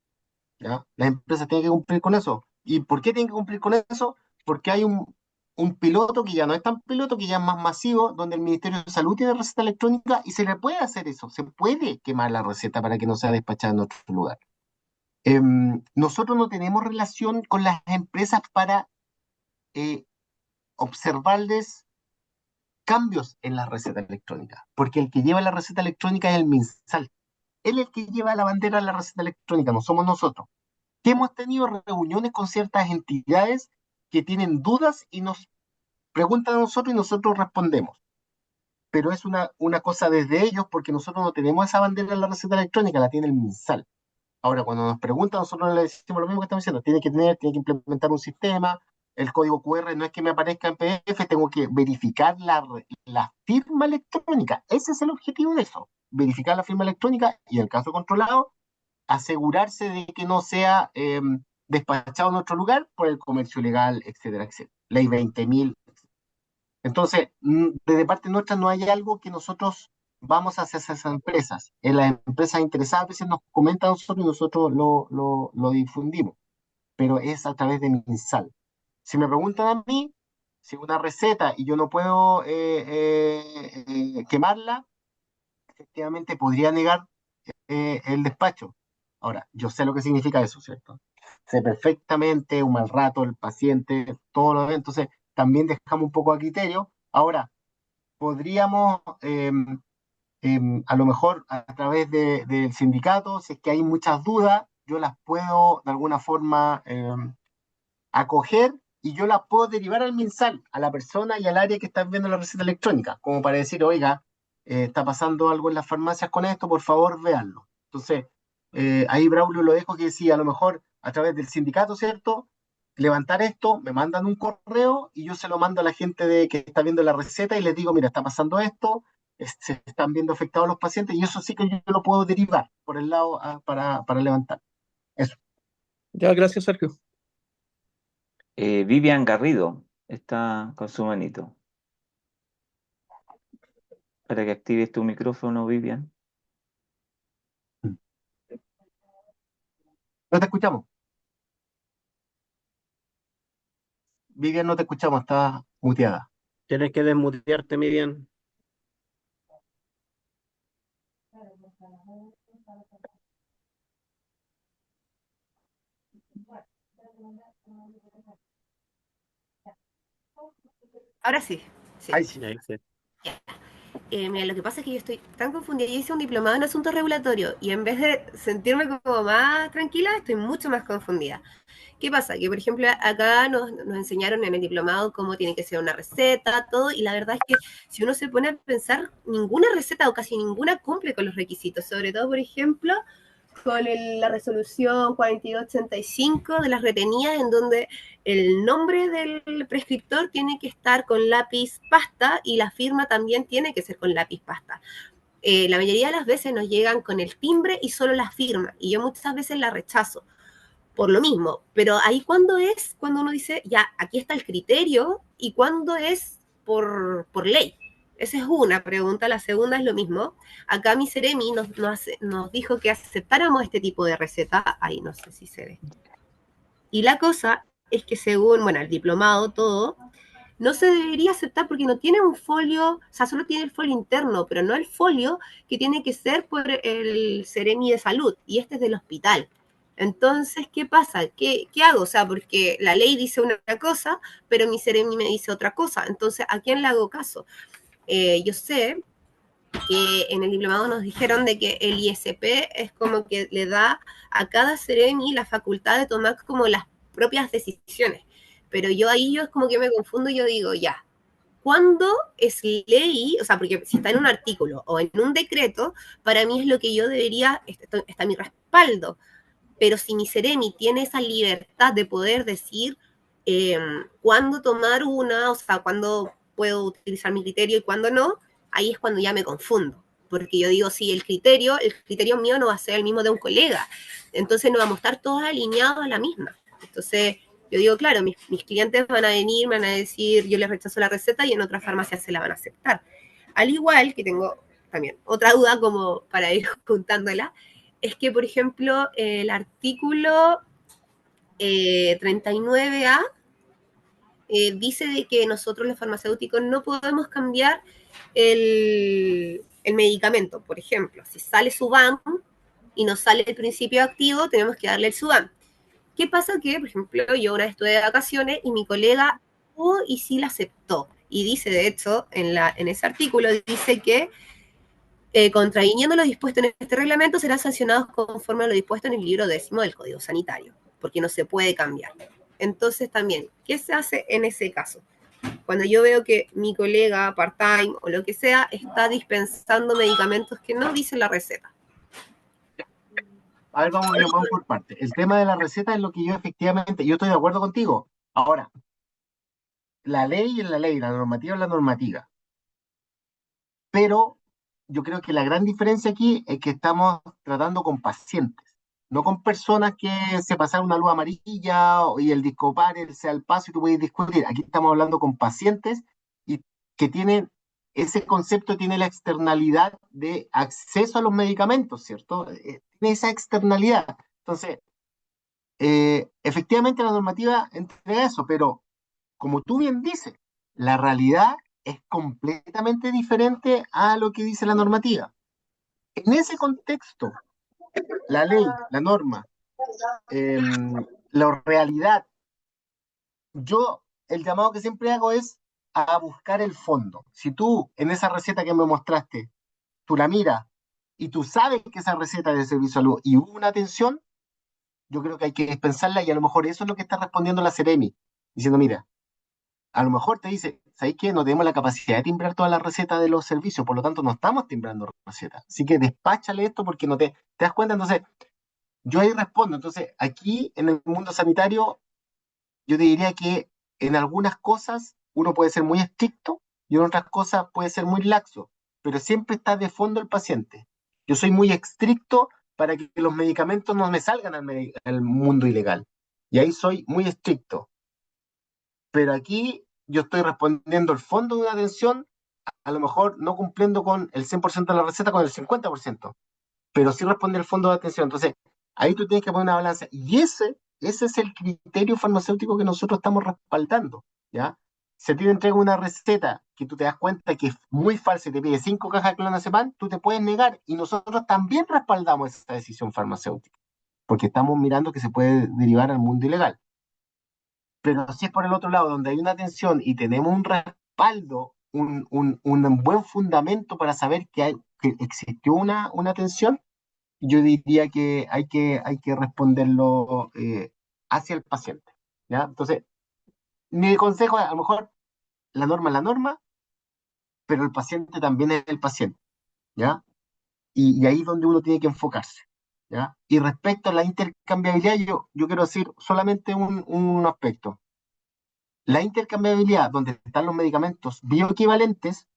¿ya? Las empresas tienen que cumplir con eso. ¿Y por qué tienen que cumplir con eso? Porque hay un piloto que ya no es tan piloto, que ya es más masivo, donde el Ministerio de Salud tiene receta electrónica y se le puede hacer eso, se puede quemar la receta para que no sea despachada en otro lugar. Nosotros no tenemos relación con las empresas para eh, observarles cambios en la receta electrónica, porque el que lleva la receta electrónica es el MinSal. Él es el que lleva la bandera de la receta electrónica, no somos nosotros. Que hemos tenido reuniones con ciertas entidades que tienen dudas y nos preguntan a nosotros y nosotros respondemos. Pero es una cosa desde ellos porque nosotros no tenemos esa bandera en la receta electrónica, la tiene el MinSal. Ahora, cuando nos preguntan, nosotros le decimos lo mismo que estamos diciendo, tiene que implementar un sistema, el código QR no es que me aparezca en PDF, tengo que verificar la firma electrónica. Ese es el objetivo de eso, verificar la firma electrónica y en el caso controlado, asegurarse de que no sea despachado en otro lugar por el comercio ilegal, etcétera, etcétera. Ley 20.000. Entonces, desde parte nuestra no hay algo que nosotros vamos hacia esas empresas. Las empresas interesadas a veces nos comentan a nosotros y nosotros lo difundimos, pero es a través de MinSal. Si me preguntan a mí, si una receta y yo no puedo quemarla, efectivamente podría negar el despacho. Ahora, yo sé lo que significa eso, ¿cierto? Sé perfectamente un mal rato, el paciente, todo lo demás. Entonces, también dejamos un poco a criterio. Ahora, podríamos, a lo mejor a través del sindicato, si es que hay muchas dudas, yo las puedo de alguna forma acoger y yo las puedo derivar al MinSal, a la persona y al área que está viendo la receta electrónica, como para decir, oiga, está pasando algo en las farmacias con esto, por favor, véanlo. Entonces, ahí Braulio lo dejo que sí, a lo mejor a través del sindicato, ¿cierto? Levantar esto, me mandan un correo y yo se lo mando a la gente que está viendo la receta y les digo, mira, está pasando esto, se están viendo afectados los pacientes y eso sí que yo lo puedo derivar por el lado para levantar. Eso. Ya, gracias, Sergio. Vivian Garrido está con su manito. Para que actives tu micrófono, Vivian. No te escuchamos. Vivian, no te escuchamos, estás muteada. Tienes que desmutearte, mi bien. Ahora sí, sí. Ahí sí. Ahí sí. Mira, lo que pasa es que yo estoy tan confundida. Yo hice un diplomado en asuntos regulatorios y en vez de sentirme como más tranquila, estoy mucho más confundida. ¿Qué pasa? Que, por ejemplo, acá nos enseñaron en el diplomado cómo tiene que ser una receta, todo, y la verdad es que si uno se pone a pensar, ninguna receta o casi ninguna cumple con los requisitos, sobre todo, por ejemplo, con la resolución 4285 de las retenidas, en donde el nombre del prescriptor tiene que estar con lápiz pasta y la firma también tiene que ser con lápiz pasta. La mayoría de las veces nos llegan con el timbre y solo la firma, y yo muchas veces la rechazo por lo mismo, pero ahí cuando uno dice, ya, aquí está el criterio, y cuándo es por ley. Esa es una pregunta. La segunda es lo mismo. Acá mi Ceremi nos dijo que aceptáramos este tipo de receta. Ahí no sé si se ve. Y la cosa es que según, bueno, el diplomado, todo, no se debería aceptar porque no tiene un folio, o sea, solo tiene el folio interno, pero no el folio que tiene que ser por el Ceremi de Salud, y este es del hospital. Entonces, ¿qué pasa? ¿Qué hago? O sea, porque la ley dice una cosa, pero mi Ceremi me dice otra cosa. Entonces, ¿a quién le hago caso? Yo sé que en el diplomado nos dijeron de que el ISP es como que le da a cada Ceremi la facultad de tomar como las propias decisiones. Pero yo es como que me confundo y yo digo, ya, ¿cuándo es ley? O sea, porque si está en un artículo o en un decreto, para mí es lo que yo debería, está mi respaldo. Pero si mi Ceremi tiene esa libertad de poder decir cuándo tomar una, o sea, cuándo puedo utilizar mi criterio y cuándo no, ahí es cuando ya me confundo. Porque yo digo, sí, el criterio mío no va a ser el mismo de un colega. Entonces no vamos a estar todos alineados a la misma. Entonces, yo digo, claro, mis clientes van a venir, van a decir, yo les rechazo la receta y en otras farmacias se la van a aceptar. Al igual que tengo también otra duda como para ir juntándola, es que, por ejemplo, el artículo 39A dice de que nosotros los farmacéuticos no podemos cambiar el medicamento. Por ejemplo, si sale Subam y nos sale el principio activo, tenemos que darle el Subam. ¿Qué pasa? Que, por ejemplo, yo una vez estuve de vacaciones y mi colega y sí la aceptó. Y dice, de hecho, en ese artículo, dice que contraviniendo lo dispuesto en este reglamento, serán sancionados conforme a lo dispuesto en el libro 10º del Código Sanitario, porque no se puede cambiar. Entonces también, ¿qué se hace en ese caso? Cuando yo veo que mi colega part-time o lo que sea está dispensando medicamentos que no dicen la receta. A ver, vamos por parte. El tema de la receta es lo que yo efectivamente, yo estoy de acuerdo contigo. Ahora, la ley es la ley, la normativa es la normativa. Pero yo creo que la gran diferencia aquí es que estamos tratando con pacientes, no con personas que se pasaron una luz amarilla y el discopar sea el paso y tú puedes discutir. Aquí estamos hablando con pacientes y que tienen, ese concepto tiene la externalidad de acceso a los medicamentos, ¿cierto? Tiene esa externalidad. Entonces, efectivamente la normativa entrega eso, pero como tú bien dices, la realidad es completamente diferente a lo que dice la normativa. En ese contexto, la ley, la norma, la realidad, yo el llamado que siempre hago es a buscar el fondo. Si tú en esa receta que me mostraste, tú la miras y tú sabes que esa receta es de servicio de salud y hubo una atención, yo creo que hay que dispensarla y a lo mejor eso es lo que está respondiendo la Ceremi, diciendo, mira, a lo mejor te dice, ¿sabéis qué? No tenemos la capacidad de timbrar todas las recetas de los servicios, por lo tanto no estamos timbrando recetas. Así que despáchale esto porque no te das cuenta. Entonces, yo ahí respondo. Entonces, aquí en el mundo sanitario, yo te diría que en algunas cosas uno puede ser muy estricto y en otras cosas puede ser muy laxo, pero siempre está de fondo el paciente. Yo soy muy estricto para que los medicamentos no me salgan al mundo ilegal. Y ahí soy muy estricto. Pero aquí yo estoy respondiendo el fondo de una atención, a lo mejor no cumpliendo con el 100% de la receta, con el 50%, pero sí responde el fondo de atención. Entonces, ahí tú tienes que poner una balanza. Y ese es el criterio farmacéutico que nosotros estamos respaldando, ¿ya? Si a ti te entrega una receta que tú te das cuenta que es muy falsa y te pide 5 cajas de clonazepam, tú te puedes negar y nosotros también respaldamos esa decisión farmacéutica, porque estamos mirando que se puede derivar al mundo ilegal. Pero si es por el otro lado, donde hay una tensión y tenemos un respaldo, un buen fundamento para saber que existió una tensión, yo diría que hay que responderlo hacia el paciente, ¿ya? Entonces, mi consejo es, a lo mejor, la norma es la norma, pero el paciente también es el paciente, ¿ya? Y ahí es donde uno tiene que enfocarse, ¿ya? Y respecto a la intercambiabilidad, yo quiero decir solamente un aspecto. La intercambiabilidad, donde están los medicamentos bioequivalentes,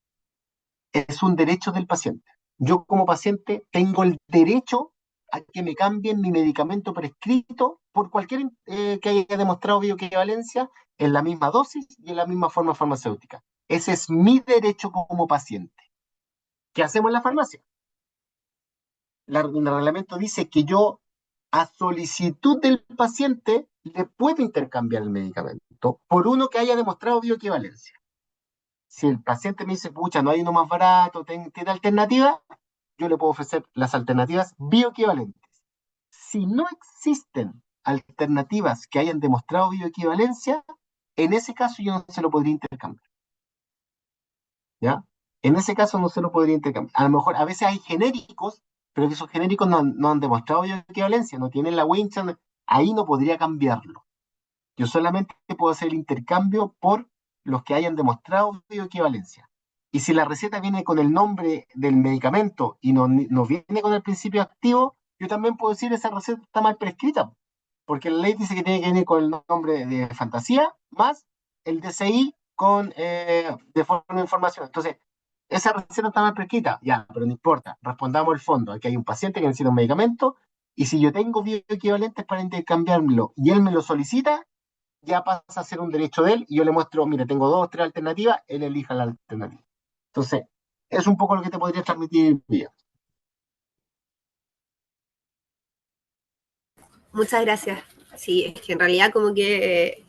es un derecho del paciente. Yo como paciente tengo el derecho a que me cambien mi medicamento prescrito por cualquier que haya demostrado bioequivalencia en la misma dosis y en la misma forma farmacéutica. Ese es mi derecho como paciente. ¿Qué hacemos en la farmacia? El reglamento dice que yo, a solicitud del paciente, le puedo intercambiar el medicamento por uno que haya demostrado bioequivalencia. Si el paciente me dice, pucha, no hay uno más barato, tiene alternativa, yo le puedo ofrecer las alternativas bioequivalentes. Si no existen alternativas que hayan demostrado bioequivalencia, en ese caso yo no se lo podría intercambiar. ¿Ya? En ese caso no se lo podría intercambiar. A lo mejor a veces hay genéricos, pero que esos genéricos no han demostrado bioequivalencia, no tienen la wincha, ahí no podría cambiarlo. Yo solamente puedo hacer el intercambio por los que hayan demostrado bioequivalencia. Y si la receta viene con el nombre del medicamento y no viene con el principio activo, yo también puedo decir esa receta está mal prescrita, porque la ley dice que tiene que venir con el nombre de fantasía más el DCI de forma de información. Entonces, esa receta está mal prescrita, ya, pero no importa, respondamos el fondo. Aquí hay un paciente que necesita un medicamento y si yo tengo bioequivalentes para intercambiarlo y él me lo solicita, ya pasa a ser un derecho de él y yo le muestro, mire, tengo dos o tres alternativas, él elija la alternativa. Entonces, es un poco lo que te podría transmitir Vía. Muchas gracias. Sí, es que en realidad como que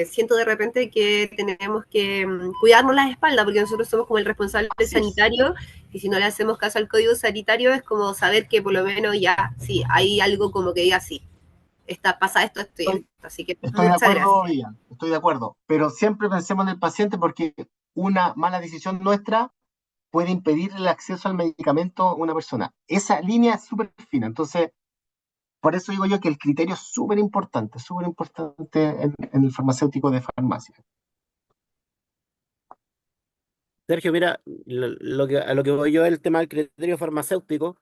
siento de repente que tenemos que cuidarnos las espaldas porque nosotros somos como el responsable sanitario y si no le hacemos caso al código sanitario es como saber que por lo menos ya, sí, hay algo como que diga sí, pasa esto, esto y esto. Así que Estoy de muchas acuerdo, gracias. Vía, estoy de acuerdo, pero siempre pensemos en el paciente porque una mala decisión nuestra puede impedir el acceso al medicamento a una persona. Esa línea es súper fina, entonces por eso digo yo que el criterio es súper importante en el farmacéutico de farmacia. Sergio, mira, a lo que voy yo, el tema del criterio farmacéutico,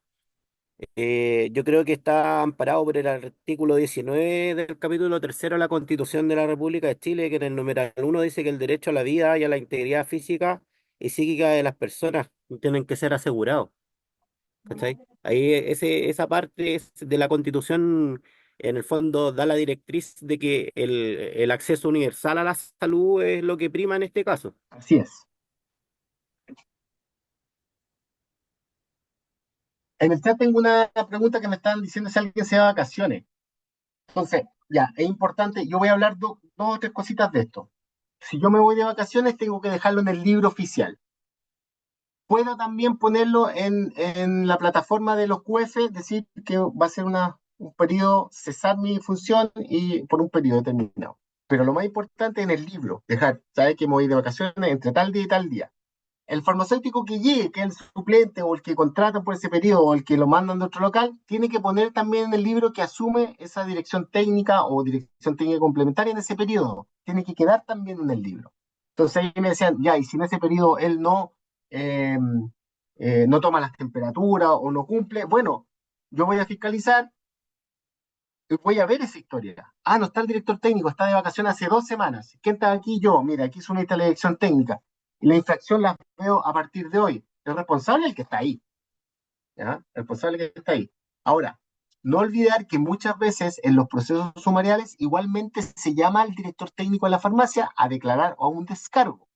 yo creo que está amparado por el artículo 19 del capítulo tercero de la Constitución de la República de Chile, que en el numeral 1 dice que el derecho a la vida y a la integridad física y psíquica de las personas tienen que ser asegurados. ¿Cachai? Ahí esa parte de la Constitución, en el fondo, da la directriz de que el acceso universal a la salud es lo que prima en este caso. Así es. En el chat tengo una pregunta que me están diciendo si alguien se va de vacaciones. Entonces, ya, es importante, yo voy a hablar dos o tres cositas de esto. Si yo me voy de vacaciones, tengo que dejarlo en el libro oficial. Puedo también ponerlo en la plataforma de los QF, decir que va a ser un periodo, cesar mi función y por un periodo determinado. Pero lo más importante es en el libro, dejar, ¿sabes? Que me voy de vacaciones entre tal día y tal día. El farmacéutico que llegue, que es el suplente o el que contrata por ese periodo o el que lo mandan de otro local, tiene que poner también en el libro que asume esa dirección técnica o dirección técnica complementaria en ese periodo. Tiene que quedar también en el libro. Entonces ahí me decían, ya, y si en ese periodo él eh, no toma las temperaturas o no cumple, bueno, yo voy a fiscalizar y voy a ver esa historia. Ah, no está el director técnico, está de vacaciones hace 2 semanas. ¿Quién está aquí? Yo. Mira, aquí es una dirección técnica. Y la infracción la veo a partir de hoy. El responsable es el que está ahí. ¿Ya? El responsable es el que está ahí. Ahora, no olvidar que muchas veces en los procesos sumariales igualmente se llama al director técnico de la farmacia a declarar o a un descargo.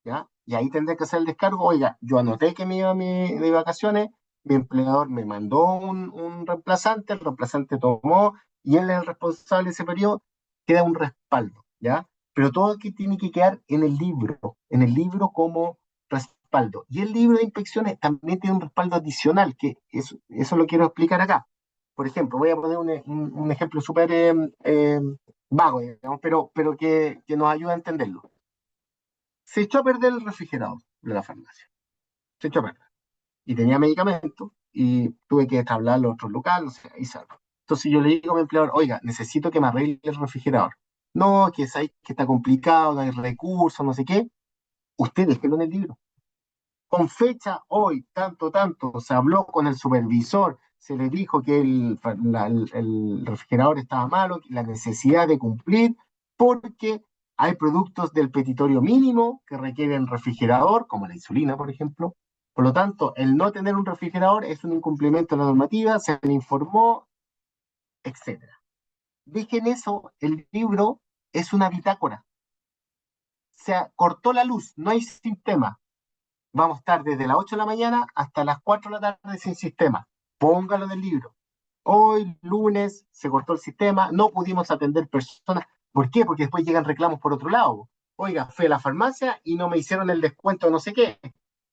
¿Ya? Y ahí tendré que hacer el descargo. Oiga, yo anoté que me iba de vacaciones, mi empleador me mandó un reemplazante, el reemplazante tomó y él es el responsable de ese periodo, queda un respaldo, ¿ya? Pero todo aquí tiene que quedar en el libro como respaldo. Y el libro de inspecciones también tiene un respaldo adicional, que eso lo quiero explicar acá. Por ejemplo, voy a poner un ejemplo súper vago, digamos, pero que nos ayuda a entenderlo. Se echó a perder el refrigerador de la farmacia. Se echó a perder. Y tenía medicamentos y tuve que hablarlo a otro local, o sea, y salgo. Entonces yo le digo a mi empleador, oiga, necesito que me arregle el refrigerador. No, que es ahí que está complicado, no hay recursos, no sé qué. Usted déjelo en el libro. Con fecha hoy, tanto, se habló con el supervisor, se le dijo que el refrigerador estaba malo, la necesidad de cumplir, porque hay productos del petitorio mínimo que requieren refrigerador, como la insulina, por ejemplo. Por lo tanto, el no tener un refrigerador es un incumplimiento de la normativa, se le informó, etcétera. Dejen eso, el libro es una bitácora. Se cortó la luz, no hay sistema. Vamos a estar desde las 8 de la mañana hasta las 4 de la tarde sin sistema. Póngalo en el libro. Hoy, lunes, se cortó el sistema, no pudimos atender personas. ¿Por qué? Porque después llegan reclamos por otro lado. Oiga, fui a la farmacia y no me hicieron el descuento de no sé qué.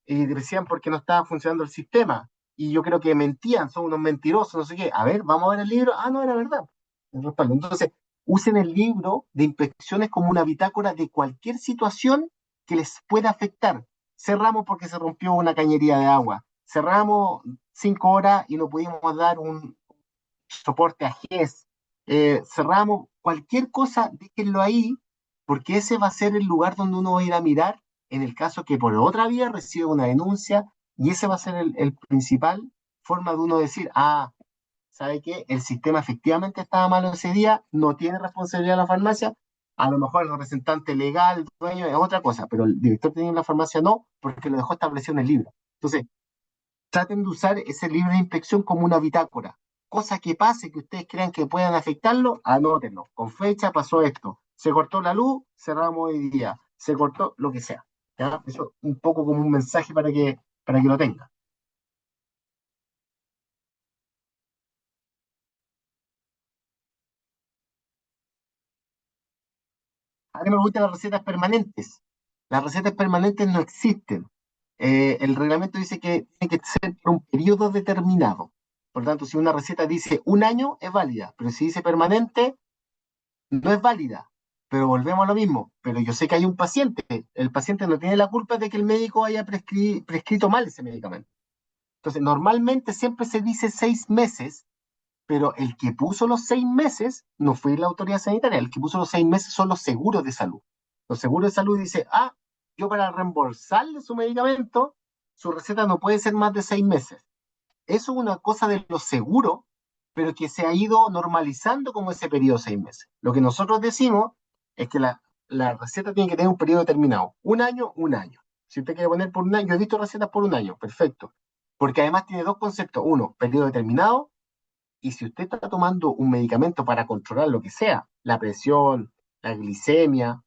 Y decían porque no estaba funcionando el sistema. Y yo creo que mentían, son unos mentirosos, no sé qué. A ver, vamos a ver el libro. Ah, no, era verdad. Entonces, usen el libro de inspecciones como una bitácora de cualquier situación que les pueda afectar. Cerramos porque se rompió una cañería de agua. Cerramos 5 horas y no pudimos dar un soporte a GES. Cerramos cualquier cosa, déjenlo ahí, porque ese va a ser el lugar donde uno va a ir a mirar en el caso que por otra vía reciba una denuncia, y ese va a ser el principal forma de uno decir, ¿sabe qué? El sistema efectivamente estaba malo ese día, no tiene responsabilidad la farmacia, a lo mejor el representante legal, el dueño, es otra cosa, pero el director tenía la farmacia no, porque lo dejó establecido en el libro. Entonces, traten de usar ese libro de inspección como una bitácora. Cosa que pase, que ustedes crean que puedan afectarlo, anótenlo. Con fecha pasó esto. Se cortó la luz, cerramos hoy día. Se cortó lo que sea. ¿Ya? Eso un poco como un mensaje para que lo tengan. A mí me gustan las recetas permanentes. Las recetas permanentes no existen. El reglamento dice que tiene que ser por un periodo determinado. Por lo tanto, si una receta dice un año, es válida, pero si dice permanente, no es válida. Pero volvemos a lo mismo. Pero yo sé que hay un paciente. El paciente no tiene la culpa de que el médico haya prescrito mal ese medicamento. Entonces, normalmente siempre se dice 6 meses, pero el que puso los 6 meses no fue la autoridad sanitaria. El que puso los 6 meses son los seguros de salud. Los seguros de salud dicen, yo para reembolsarle su medicamento, su receta no puede ser más de 6 meses. Eso es una cosa de los seguros, pero que se ha ido normalizando como ese periodo de 6 meses. Lo que nosotros decimos es que la receta tiene que tener un periodo determinado. Un año, un año. Si usted quiere poner por un año, yo he visto recetas por un año, perfecto. Porque además tiene dos conceptos. Uno, periodo determinado, y si usted está tomando un medicamento para controlar lo que sea, la presión, la glicemia,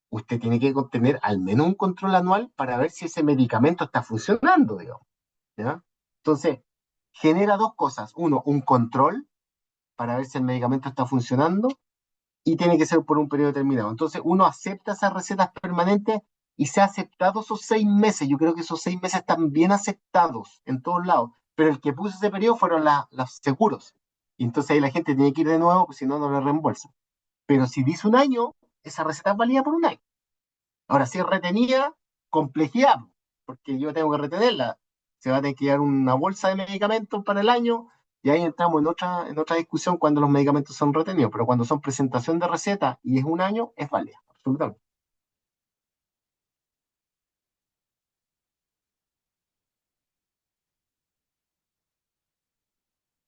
usted tiene que tener al menos un control anual para ver si ese medicamento está funcionando, digamos. ¿Ya? Entonces, genera dos cosas. Uno, un control para ver si el medicamento está funcionando, y tiene que ser por un periodo determinado. Entonces, uno acepta esas recetas permanentes y se ha aceptado esos 6 meses. Yo creo que esos 6 meses están bien aceptados en todos lados, pero el que puso ese periodo fueron los seguros. Y entonces ahí la gente tiene que ir de nuevo, porque si no, no le reembolsan. Pero si dice un año, esa receta es válida por un año. Ahora, si es retenida, complejidad, porque yo tengo que retenerla. Se va a tener que dar una bolsa de medicamentos para el año, y ahí entramos en otra discusión cuando los medicamentos son retenidos. Pero cuando son presentación de receta y es un año, es válida, absolutamente.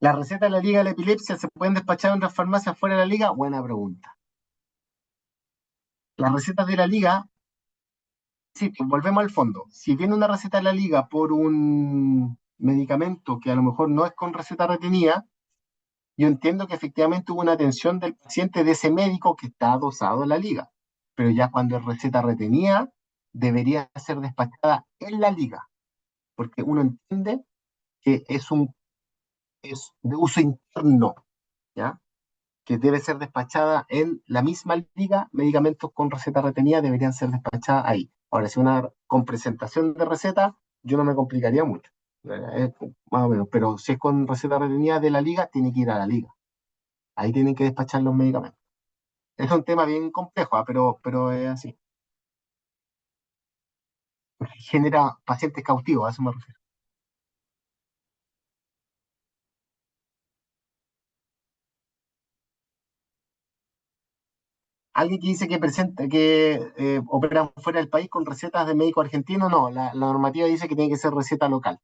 ¿Las recetas de la Liga de la Epilepsia se pueden despachar en otras farmacias fuera de la Liga? Buena pregunta. Las recetas de la Liga, sí, pues volvemos al fondo. Si viene una receta de la Liga por un medicamento que a lo mejor no es con receta retenida, yo entiendo que efectivamente hubo una atención del paciente de ese médico que está adosado en la liga, pero ya cuando es receta retenida, debería ser despachada en la liga, porque uno entiende que es de uso interno, ¿ya? Que debe ser despachada en la misma liga. Medicamentos con receta retenida deberían ser despachadas ahí. Ahora, si una con presentación de receta, yo no me complicaría mucho. Más o menos, pero si es con receta retenida de la liga, tiene que ir a la liga. Ahí tienen que despachar los medicamentos. Es un tema bien complejo, pero es así. Genera pacientes cautivos, a eso me refiero. Alguien que dice que presenta, que operan fuera del país con recetas de médico argentino, no, la normativa dice que tiene que ser receta local,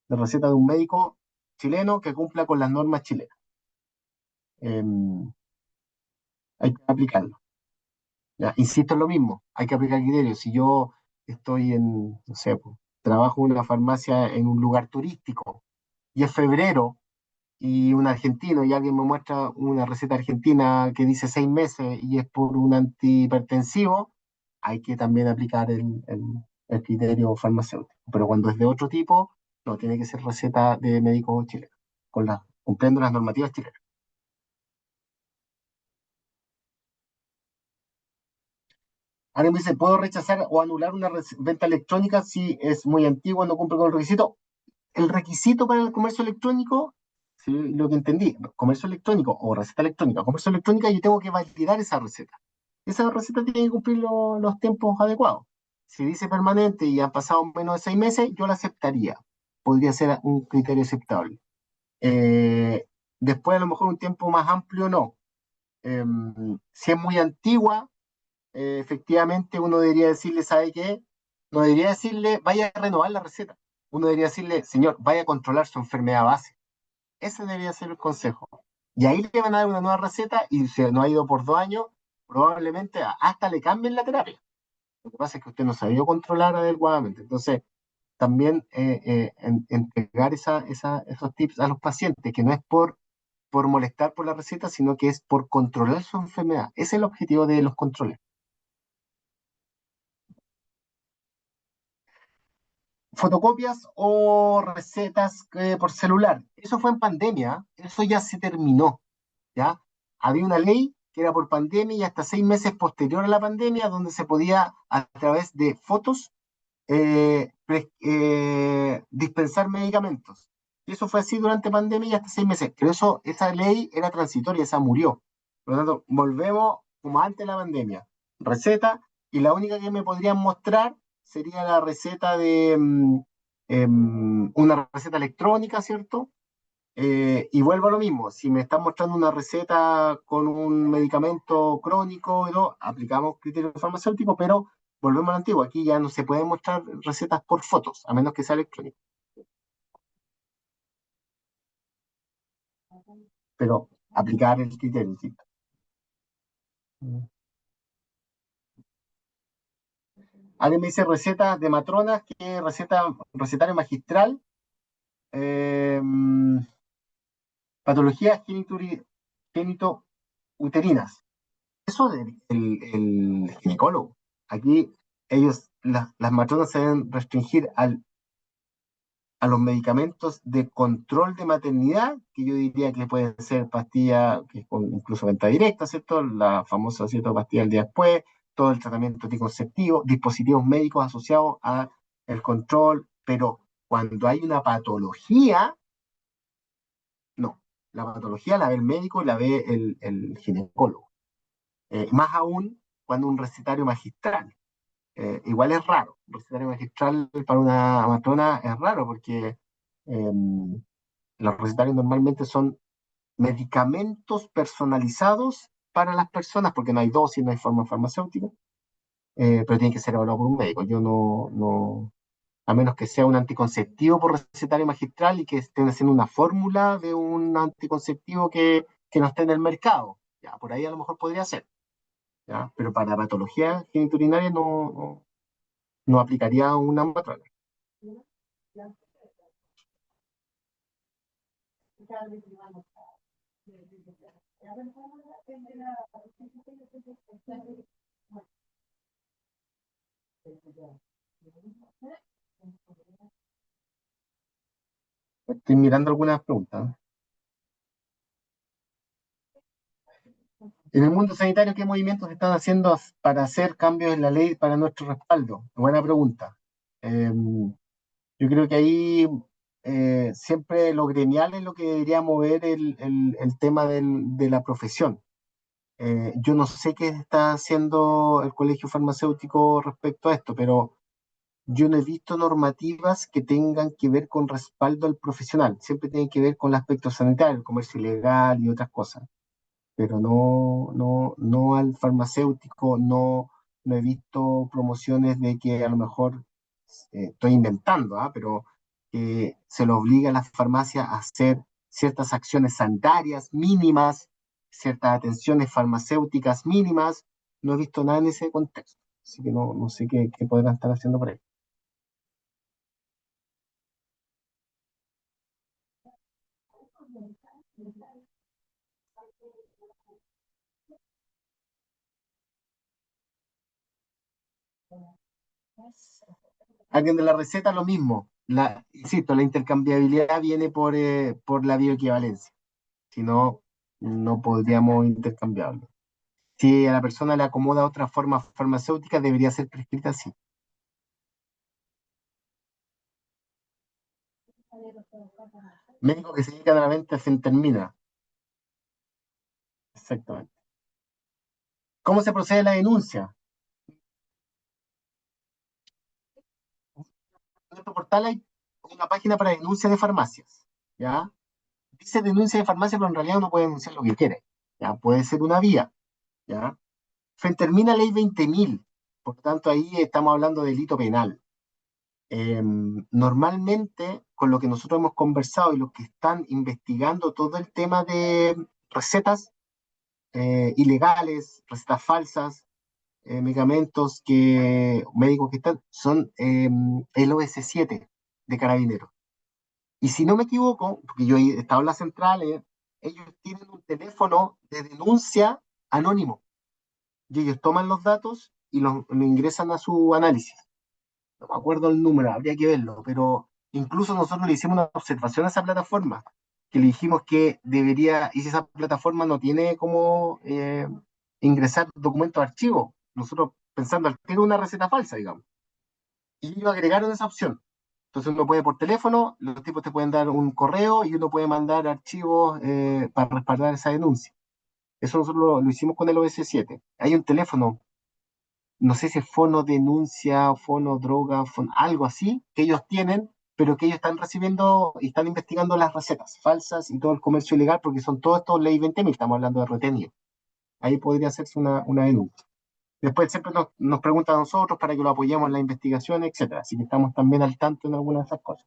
la receta de un médico chileno que cumpla con las normas chilenas. Hay que aplicarlo. Ya, insisto en lo mismo, hay que aplicar criterios. Si yo estoy no sé, pues, trabajo en una farmacia en un lugar turístico y es febrero, y un argentino, y alguien me muestra una receta argentina que dice 6 meses y es por un antihipertensivo, hay que también aplicar el criterio farmacéutico. Pero cuando es de otro tipo, no, tiene que ser receta de médico chileno, cumpliendo las normativas chilenas. Alguien me dice, ¿puedo rechazar o anular una venta electrónica si es muy antigua, no cumple con el requisito? El requisito para el comercio electrónico, sí, lo que entendí, comercio electrónico o receta electrónica, comercio electrónica, yo tengo que validar esa receta. Esa receta tiene que cumplir los tiempos adecuados. Si dice permanente y han pasado menos de 6 meses, yo la aceptaría. Podría ser un criterio aceptable. Eh, Después, a lo mejor un tiempo más amplio, no. Si es muy antigua, efectivamente uno debería decirle, ¿sabe qué? No debería decirle, vaya a renovar la receta. Uno debería decirle, señor, vaya a controlar su enfermedad base. Ese debería ser el consejo. Y ahí le van a dar una nueva receta y si no ha ido por 2 años, probablemente hasta le cambien la terapia. Lo que pasa es que usted no se ha ido a controlar adecuadamente. Entonces, también entregar esos tips a los pacientes, que no es por molestar por la receta, sino que es por controlar su enfermedad. Ese es el objetivo de los controles. Fotocopias o recetas por celular. Eso fue en pandemia, eso ya se terminó, ¿ya? Había una ley que era por pandemia y hasta 6 meses posterior a la pandemia, donde se podía, a través de fotos, dispensar medicamentos. Y eso fue así durante pandemia y hasta 6 meses. Pero esa ley era transitoria, esa murió. Por lo tanto, volvemos como antes de la pandemia. Receta, y la única que me podrían mostrar sería la receta de una receta electrónica, ¿cierto? Y vuelvo a lo mismo, si me están mostrando una receta con un medicamento crónico, ¿no? Aplicamos criterios farmacéuticos, pero volvemos a lo antiguo, aquí ya no se pueden mostrar recetas por fotos, a menos que sea electrónico, pero aplicar el criterio, ¿sí? Alguien me dice receta de matronas, que recetario magistral, eh, patologías genitouterinas. Eso del ginecólogo. Aquí las matronas se deben restringir a los medicamentos de control de maternidad, que yo diría que pueden ser pastillas, que con incluso venta directa, ¿cierto? La famosa, ¿cierto? Pastilla del día después, todo el tratamiento anticonceptivo, dispositivos médicos asociados a el control, pero cuando hay una patología, no. La patología la ve el médico y la ve el ginecólogo. Más aún cuando un recetario magistral. Igual es raro. Un recetario magistral para una matrona es raro porque eh, los recetarios normalmente son medicamentos personalizados para las personas, porque no hay dosis, no hay forma farmacéutica, pero tiene que ser evaluado por un médico. Yo no, a menos que sea un anticonceptivo por recetario magistral y que estén haciendo una fórmula de un anticonceptivo que no esté en el mercado. Ya, por ahí a lo mejor podría ser. ¿Ya? Pero para patología genitourinaria no aplicaría una matrona. Estoy mirando algunas preguntas. En el mundo sanitario, ¿qué movimientos se están haciendo para hacer cambios en la ley para nuestro respaldo? Buena pregunta. Yo creo que ahí siempre lo gremial es lo que debería mover el tema de la profesión. Yo no sé qué está haciendo el colegio farmacéutico respecto a esto, pero yo no he visto normativas que tengan que ver con respaldo al profesional. Siempre tienen que ver con el aspecto sanitario, el comercio ilegal y otras cosas, pero no al farmacéutico. No he visto promociones de que a lo mejor, estoy inventando, pero que se le obliga a las farmacias a hacer ciertas acciones sanitarias mínimas, ciertas atenciones farmacéuticas mínimas. No he visto nada en ese contexto, así que no sé qué podrán estar haciendo por ahí. Alguien de la receta, lo mismo. Insisto, la intercambiabilidad viene por la bioequivalencia. Si no, no podríamos intercambiarlo. Si a la persona le acomoda otra forma farmacéutica, debería ser prescrita así. Médicos que se dedican a la venta de fentermina. Exactamente. ¿Cómo se procede a la denuncia? En nuestro portal hay una página para denuncia de farmacias. ¿Ya? Dice denuncia de farmacia, pero en realidad uno puede denunciar lo que quiere. ¿ya? Puede ser una vía, ¿ya? Termina ley 20.000, por lo tanto ahí estamos hablando de delito penal. Normalmente, con lo que nosotros hemos conversado y los que están investigando todo el tema de recetas ilegales, recetas falsas, medicamentos médicos que están, son el OS7 de Carabineros. Y si no me equivoco, porque yo he estado en las centrales, ellos tienen un teléfono de denuncia anónimo y ellos toman los datos y lo ingresan a su análisis. No me acuerdo el número, habría que verlo, pero incluso nosotros le hicimos una observación a esa plataforma, que le dijimos que debería, y si esa plataforma no tiene cómo ingresar documentos de archivo, nosotros pensando al tiro una receta falsa, digamos. Y ellos agregaron esa opción. Entonces uno puede por teléfono, los tipos te pueden dar un correo y uno puede mandar archivos para respaldar esa denuncia. Eso nosotros lo hicimos con el OS7. Hay un teléfono, no sé si es fono denuncia, fono droga, algo así, que ellos tienen, pero que ellos están recibiendo y están investigando las recetas falsas y todo el comercio ilegal, porque son todos estos ley 20.000, estamos hablando de retenido. Ahí podría hacerse una denuncia. Después siempre nos preguntan a nosotros para que lo apoyemos en la investigación, etcétera. Así que estamos también al tanto en algunas de esas cosas.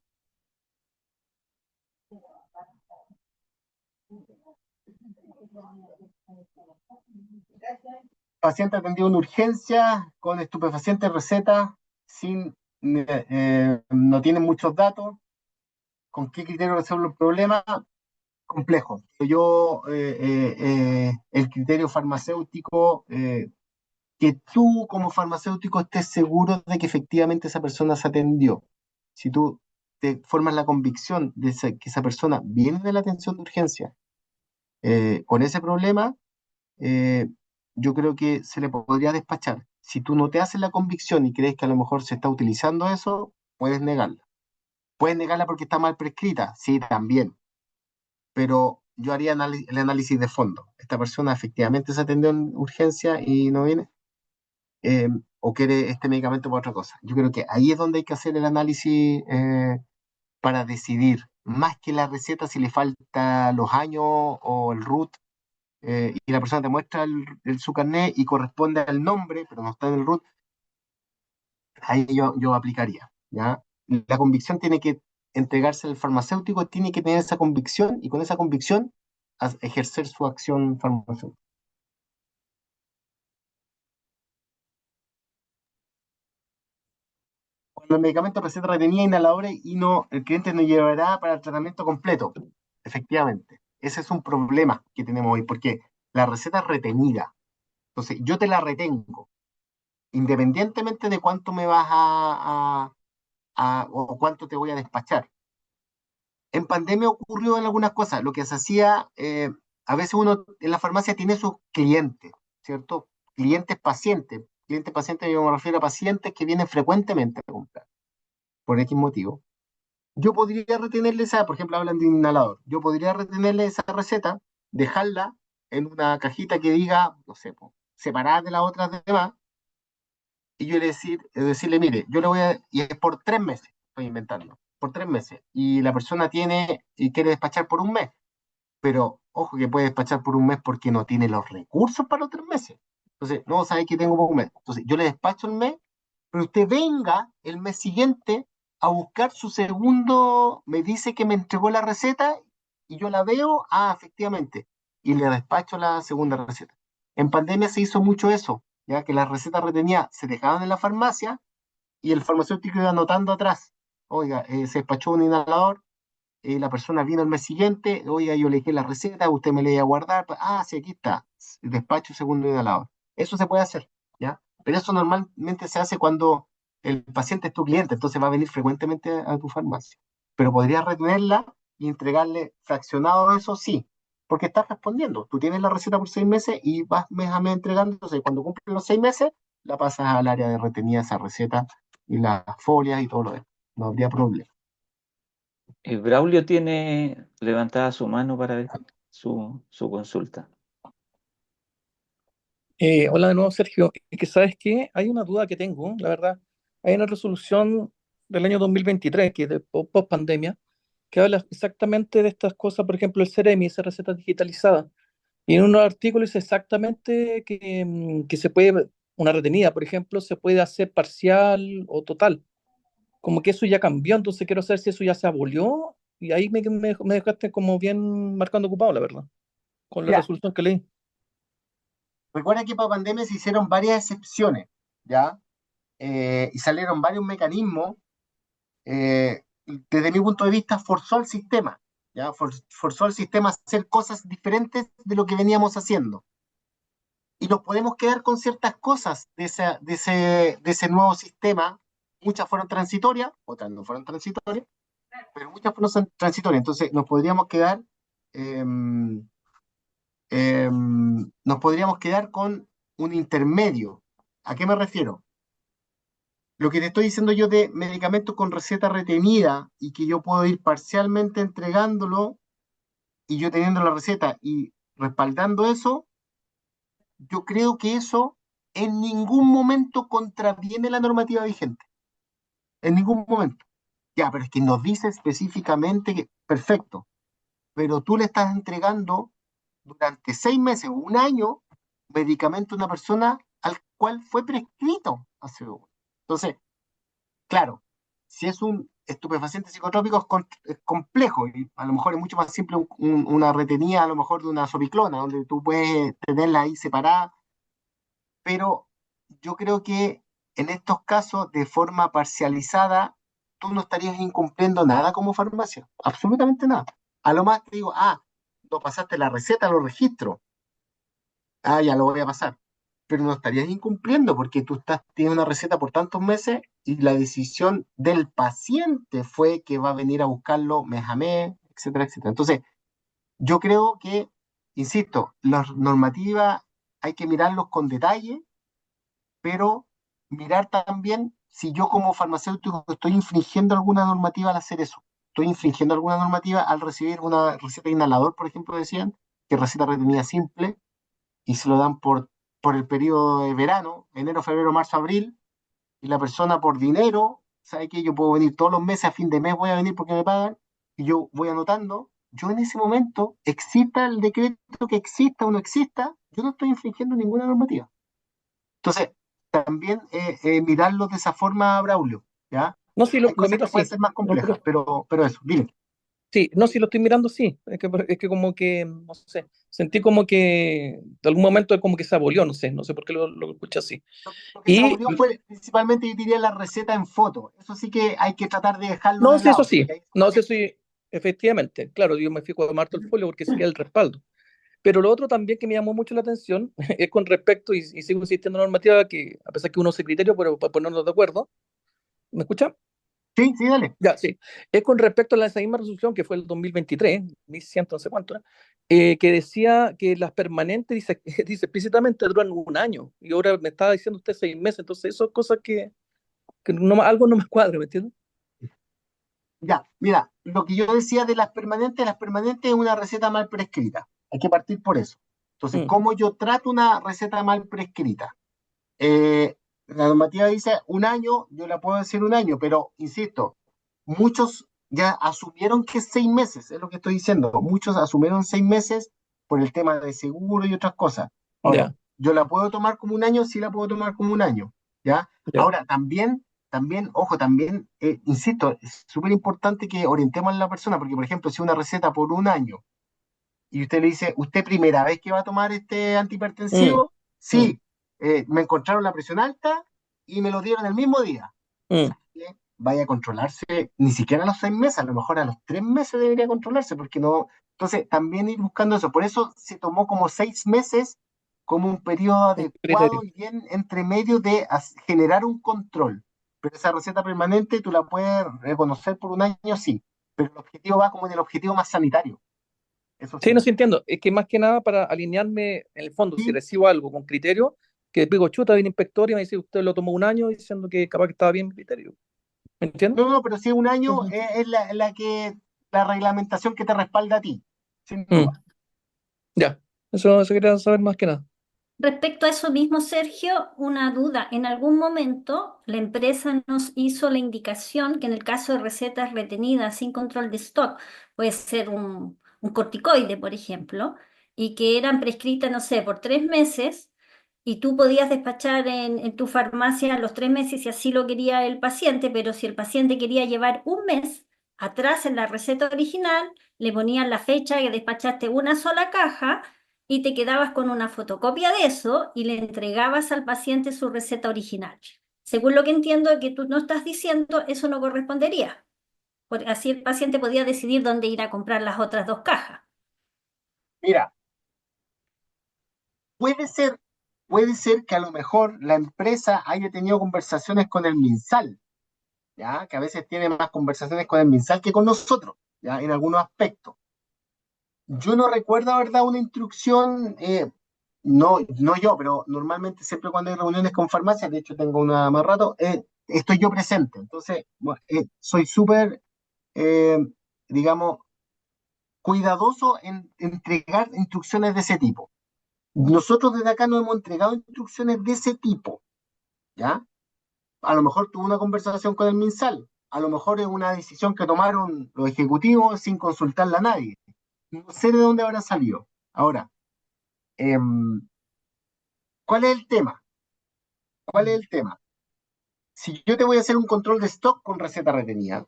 Paciente atendido en urgencia con estupefacientes receta, no tienen muchos datos. ¿Con qué criterio resuelve el problema? Complejo. El criterio farmacéutico, que tú como farmacéutico estés seguro de que efectivamente esa persona se atendió. Si tú te formas la convicción de que esa persona viene de la atención de urgencia con ese problema, eh, yo creo que se le podría despachar. Si tú no te haces la convicción y crees que a lo mejor se está utilizando eso, puedes negarla. Puedes negarla porque está mal prescrita, sí, también, pero yo haría el análisis de fondo. Esta persona efectivamente se atendió en urgencia y no viene, o quiere este medicamento para otra cosa. Yo creo que ahí es donde hay que hacer el análisis para decidir, más que la receta, si le falta los años o el RUT, y la persona te muestra su carnet y corresponde al nombre, pero no está en el RUT, ahí yo aplicaría, ¿ya? La convicción tiene que entregarse al farmacéutico, tiene que tener esa convicción y con esa convicción ejercer su acción farmacéutica. Cuando el medicamento receta retenida inhaladores y el cliente no llevará para el tratamiento completo. Efectivamente, ese es un problema que tenemos hoy, porque la receta es retenida. Entonces, yo te la retengo, independientemente de cuánto me vas o cuánto te voy a despachar. En pandemia ocurrió en algunas cosas. Lo que se hacía, a veces uno en la farmacia tiene sus clientes, ¿cierto? Clientes pacientes. Clientes pacientes, yo me refiero a pacientes que vienen frecuentemente a comprar, por X motivo. Yo podría retenerle por ejemplo, hablan de inhalador. Yo podría retenerle esa receta, dejarla en una cajita que diga, no sé, separada de las otras demás, y yo decirle, mire, yo le y es por 3 meses, estoy inventando, por 3 meses, y la persona tiene y quiere despachar por un mes, pero ojo que puede despachar por un mes porque no tiene los recursos para los 3 meses. Entonces, no sabe que tengo por un mes. Entonces, yo le despacho el mes, pero usted venga el mes siguiente a buscar su segundo, me dice que me entregó la receta y yo la veo, efectivamente, y le despacho la segunda receta. En pandemia se hizo mucho eso, ya que las recetas retenidas se dejaban en la farmacia y el farmacéutico iba anotando atrás. Oiga, se despachó un inhalador, la persona vino el mes siguiente, oiga, yo le dejé la receta, usted me la iba a guardar, sí, aquí está, despacho segundo inhalador. Eso se puede hacer, ¿ya? Pero eso normalmente se hace cuando el paciente es tu cliente, entonces va a venir frecuentemente a tu farmacia. Pero podrías retenerla y entregarle fraccionado eso, sí, porque estás respondiendo. Tú tienes la receta por 6 meses y vas mes a mes entregando, entonces cuando cumplen los 6 meses, la pasas al área de retenida esa receta y las folias y todo lo demás. No habría problema. Braulio tiene levantada su mano para ver su consulta. Hola de nuevo, Sergio. Es que sabes que hay una duda que tengo, la verdad. Hay una resolución del año 2023, que es de post pandemia, que habla exactamente de estas cosas, por ejemplo, el CEREMI, esa receta digitalizada. Y en unos artículos dice exactamente que se puede, una retenida, por ejemplo, se puede hacer parcial o total. Como que eso ya cambió, entonces quiero saber si eso ya se abolió. Y ahí me dejaste como bien marcando ocupado, la verdad, con la Mira, resolución que leí. recuerda que para pandemia se hicieron varias excepciones, ¿ya? Y salieron varios mecanismos. Desde mi punto de vista, forzó al sistema, ¿ya? Forzó al sistema a hacer cosas diferentes de lo que veníamos haciendo. Y nos podemos quedar con ciertas cosas de ese nuevo sistema. Muchas fueron transitorias, otras no fueron transitorias, pero muchas fueron transitorias. Entonces, eh, nos podríamos quedar con un intermedio. ¿A qué me refiero? Lo que te estoy diciendo yo de medicamentos con receta retenida y que yo puedo ir parcialmente entregándolo y yo teniendo la receta y respaldando eso, yo creo que eso en ningún momento contraviene la normativa vigente. En ningún momento. Ya, pero es que nos dice específicamente que, perfecto, pero tú le estás entregando durante 6 meses o un año medicamento a una persona al cual fue prescrito hace uno. Entonces, claro, si es un estupefaciente psicotrópico es complejo y a lo mejor es mucho más simple una retenida a lo mejor de una sopiclona, donde tú puedes tenerla ahí separada, pero yo creo que en estos casos de forma parcializada tú no estarías incumpliendo nada como farmacia, absolutamente nada. A lo más te digo, no pasaste la receta, los registros, ya lo voy a pasar. Pero no estarías incumpliendo porque tienes una receta por tantos meses y la decisión del paciente fue que va a venir a buscarlo mes a mes, etcétera, etcétera. Entonces, yo creo que, insisto, las normativas hay que mirarlos con detalle, pero mirar también si yo como farmacéutico estoy infringiendo alguna normativa al hacer eso. Estoy infringiendo alguna normativa al recibir una receta de inhalador, por ejemplo, decían, que receta retenida simple, y se lo dan por el periodo de verano, enero, febrero, marzo, abril, y la persona por dinero, sabe que yo puedo venir todos los meses, a fin de mes voy a venir porque me pagan, y yo voy anotando, yo en ese momento, exista el decreto que exista o no exista, yo no estoy infringiendo ninguna normativa. Entonces, también mirarlo de esa forma, Braulio, ¿ya? No, sí, Hay lo cosas miro que pueden así. ser más No, complejas, pero eso, dile. sí, no, sí lo estoy mirando, sí. Es que como que, no sé, sentí como que de algún momento como que se abolió, no sé por qué lo escuché así. Lo que se Y abolió fue principalmente, yo diría, la receta en foto. Eso sí que hay que tratar de dejarlo no, de sí, eso lado, sí, porque ahí se no sé puede. si, efectivamente, claro, yo me fijo de Marto el folio porque sí que es el respaldo. Pero lo otro también que me llamó mucho la atención es con respecto, y sigo insistiendo en la normativa, que a pesar que uno se criterio, pero para ponernos de acuerdo, ¿me escucha? Sí, sí, dale. Ya, sí. Es con respecto a esa misma resolución que fue el 2023, 1100, no sé cuánto, ¿no? Que decía que las permanentes, dice, dice explícitamente, duran un año. Y ahora me estaba diciendo usted 6 meses. Entonces, eso es cosa que no, algo no me cuadra, ¿me entiendes? Ya, mira, lo que yo decía de las permanentes es una receta mal prescrita. Hay que partir por eso. Entonces, Mm, ¿cómo yo trato una receta mal prescrita? La normativa dice un año, yo la puedo decir un año, pero insisto, muchos ya asumieron que es 6 meses, es lo que estoy diciendo. Muchos asumieron 6 meses por el tema de seguro y otras cosas. Ahora, ya, yo la puedo tomar como un año, sí la puedo tomar como un año, ¿ya? ya. Ahora, ojo, también, insisto, es súper importante que orientemos a la persona, porque, por ejemplo, si una receta por un año y usted le dice, ¿usted primera vez que va a tomar este Mm, antihipertensivo? mm, Sí, me encontraron la presión alta y me lo dieron el mismo día. mm. ¿Sabe qué? Vaya a controlarse, ni siquiera a los 6 meses, a lo mejor a los 3 meses debería controlarse, porque no. Entonces, también ir buscando eso. Por eso se tomó como 6 meses como un periodo Un adecuado criterio. y bien entre medio de generar un control. Pero esa receta permanente tú la puedes reconocer por un año, sí. Pero el objetivo va como en el objetivo más sanitario. Eso Sí, sí. no sí entiendo. Es que más que nada para alinearme, en el fondo, si Sí, recibo algo con criterio, que digo, chuta, viene inspector y me dice, usted lo tomó un año diciendo que capaz que estaba bien mi criterio. ¿Me entiendes? no, no, pero si un año Ujú. es la reglamentación que te respalda a ti, sin Mm, duda. ya, eso quería saber más que nada. Respecto a eso mismo, Sergio, una duda. En algún momento la empresa nos hizo la indicación que en el caso de recetas retenidas sin control de stock, puede ser un corticoide, por ejemplo, y que eran prescritas, no sé, por 3 meses, y tú podías despachar en tu farmacia los 3 meses si así lo quería el paciente, pero si el paciente quería llevar un mes, atrás en la receta original le ponían la fecha que despachaste una sola caja y te quedabas con una fotocopia de eso y le entregabas al paciente su receta original. Según lo que entiendo que tú no estás diciendo, eso no correspondería, porque así el paciente podía decidir dónde ir a comprar las otras 2 cajas. Mira, puede ser, puede ser que a lo mejor la empresa haya tenido conversaciones con el MinSal, ¿ya? Que a veces tiene más conversaciones con el MinSal que con nosotros, ¿ya? En algunos aspectos. Yo no recuerdo haber dado una instrucción, no yo, pero normalmente siempre cuando hay reuniones con farmacias, de hecho tengo una más rato, estoy yo presente. Entonces, bueno, soy súper, eh, digamos, cuidadoso en entregar instrucciones de ese tipo. Nosotros desde acá no hemos entregado instrucciones de ese tipo, ¿ya? A lo mejor tuvo una conversación con el MinSal, a lo mejor es una decisión que tomaron los ejecutivos sin consultarla a nadie. No sé de dónde habrá salido. Ahora, eh, ¿cuál es el tema? ¿Cuál es el tema? Si yo te voy a hacer un control de stock con receta retenida,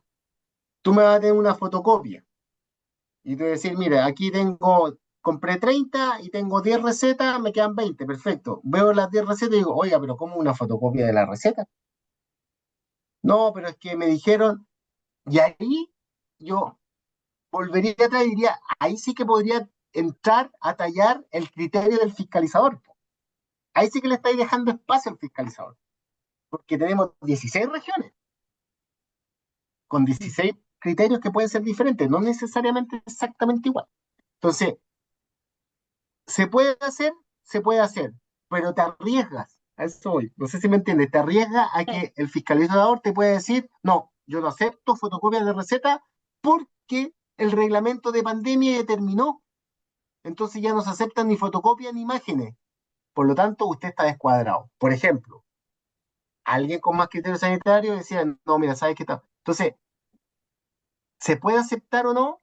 tú me vas a tener una fotocopia y te voy a decir, mira, aquí tengo, compré 30 y tengo 10 recetas, me quedan 20, perfecto. Veo las 10 recetas y digo, oiga, pero ¿cómo una fotocopia de la receta? No, pero es que me dijeron, y ahí yo volvería atrás y diría, ahí sí que podría entrar a tallar el criterio del fiscalizador. Ahí sí que le estáis dejando espacio al fiscalizador, porque tenemos 16 regiones con 16 criterios que pueden ser diferentes, no necesariamente exactamente igual. Entonces, se puede hacer, se puede hacer, pero te arriesgas, a eso voy, no sé si me entiendes, te arriesgas a que el fiscalizador te puede decir, no, yo no acepto fotocopias de receta porque el reglamento de pandemia determinó, entonces ya no se aceptan ni fotocopias ni imágenes, por lo tanto usted está descuadrado. Por ejemplo, alguien con más criterio sanitario decía, no, mira, ¿sabes qué está? Entonces, ¿se puede aceptar o no?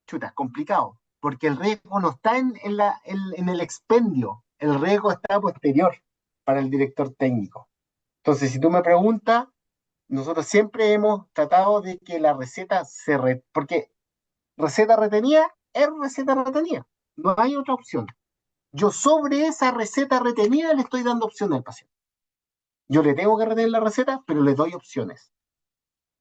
Chuta, es complicado, porque el riesgo no está en el expendio, el riesgo está posterior para el director técnico. Entonces, si tú me preguntas, nosotros siempre hemos tratado de que la receta porque receta retenida es receta retenida, no hay otra opción. Yo sobre esa receta retenida le estoy dando opciones al paciente. Yo le tengo que retener la receta, pero le doy opciones.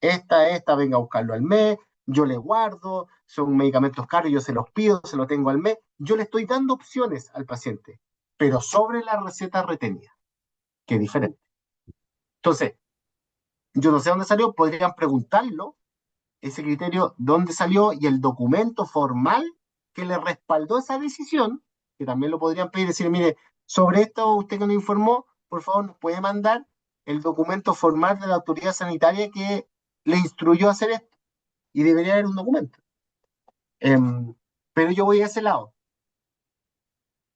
Esta, venga a buscarlo al mes, yo le guardo, son medicamentos caros, yo se los pido, se los tengo al mes, yo le estoy dando opciones al paciente, pero sobre la receta retenida, que es diferente. Entonces, yo no sé dónde salió, podrían preguntarlo, ese criterio, dónde salió y el documento formal que le respaldó esa decisión, que también lo podrían pedir, decir, mire, sobre esto usted que nos informó, por favor nos puede mandar el documento formal de la autoridad sanitaria que le instruyó a hacer esto y debería haber un documento. Pero yo voy a ese lado,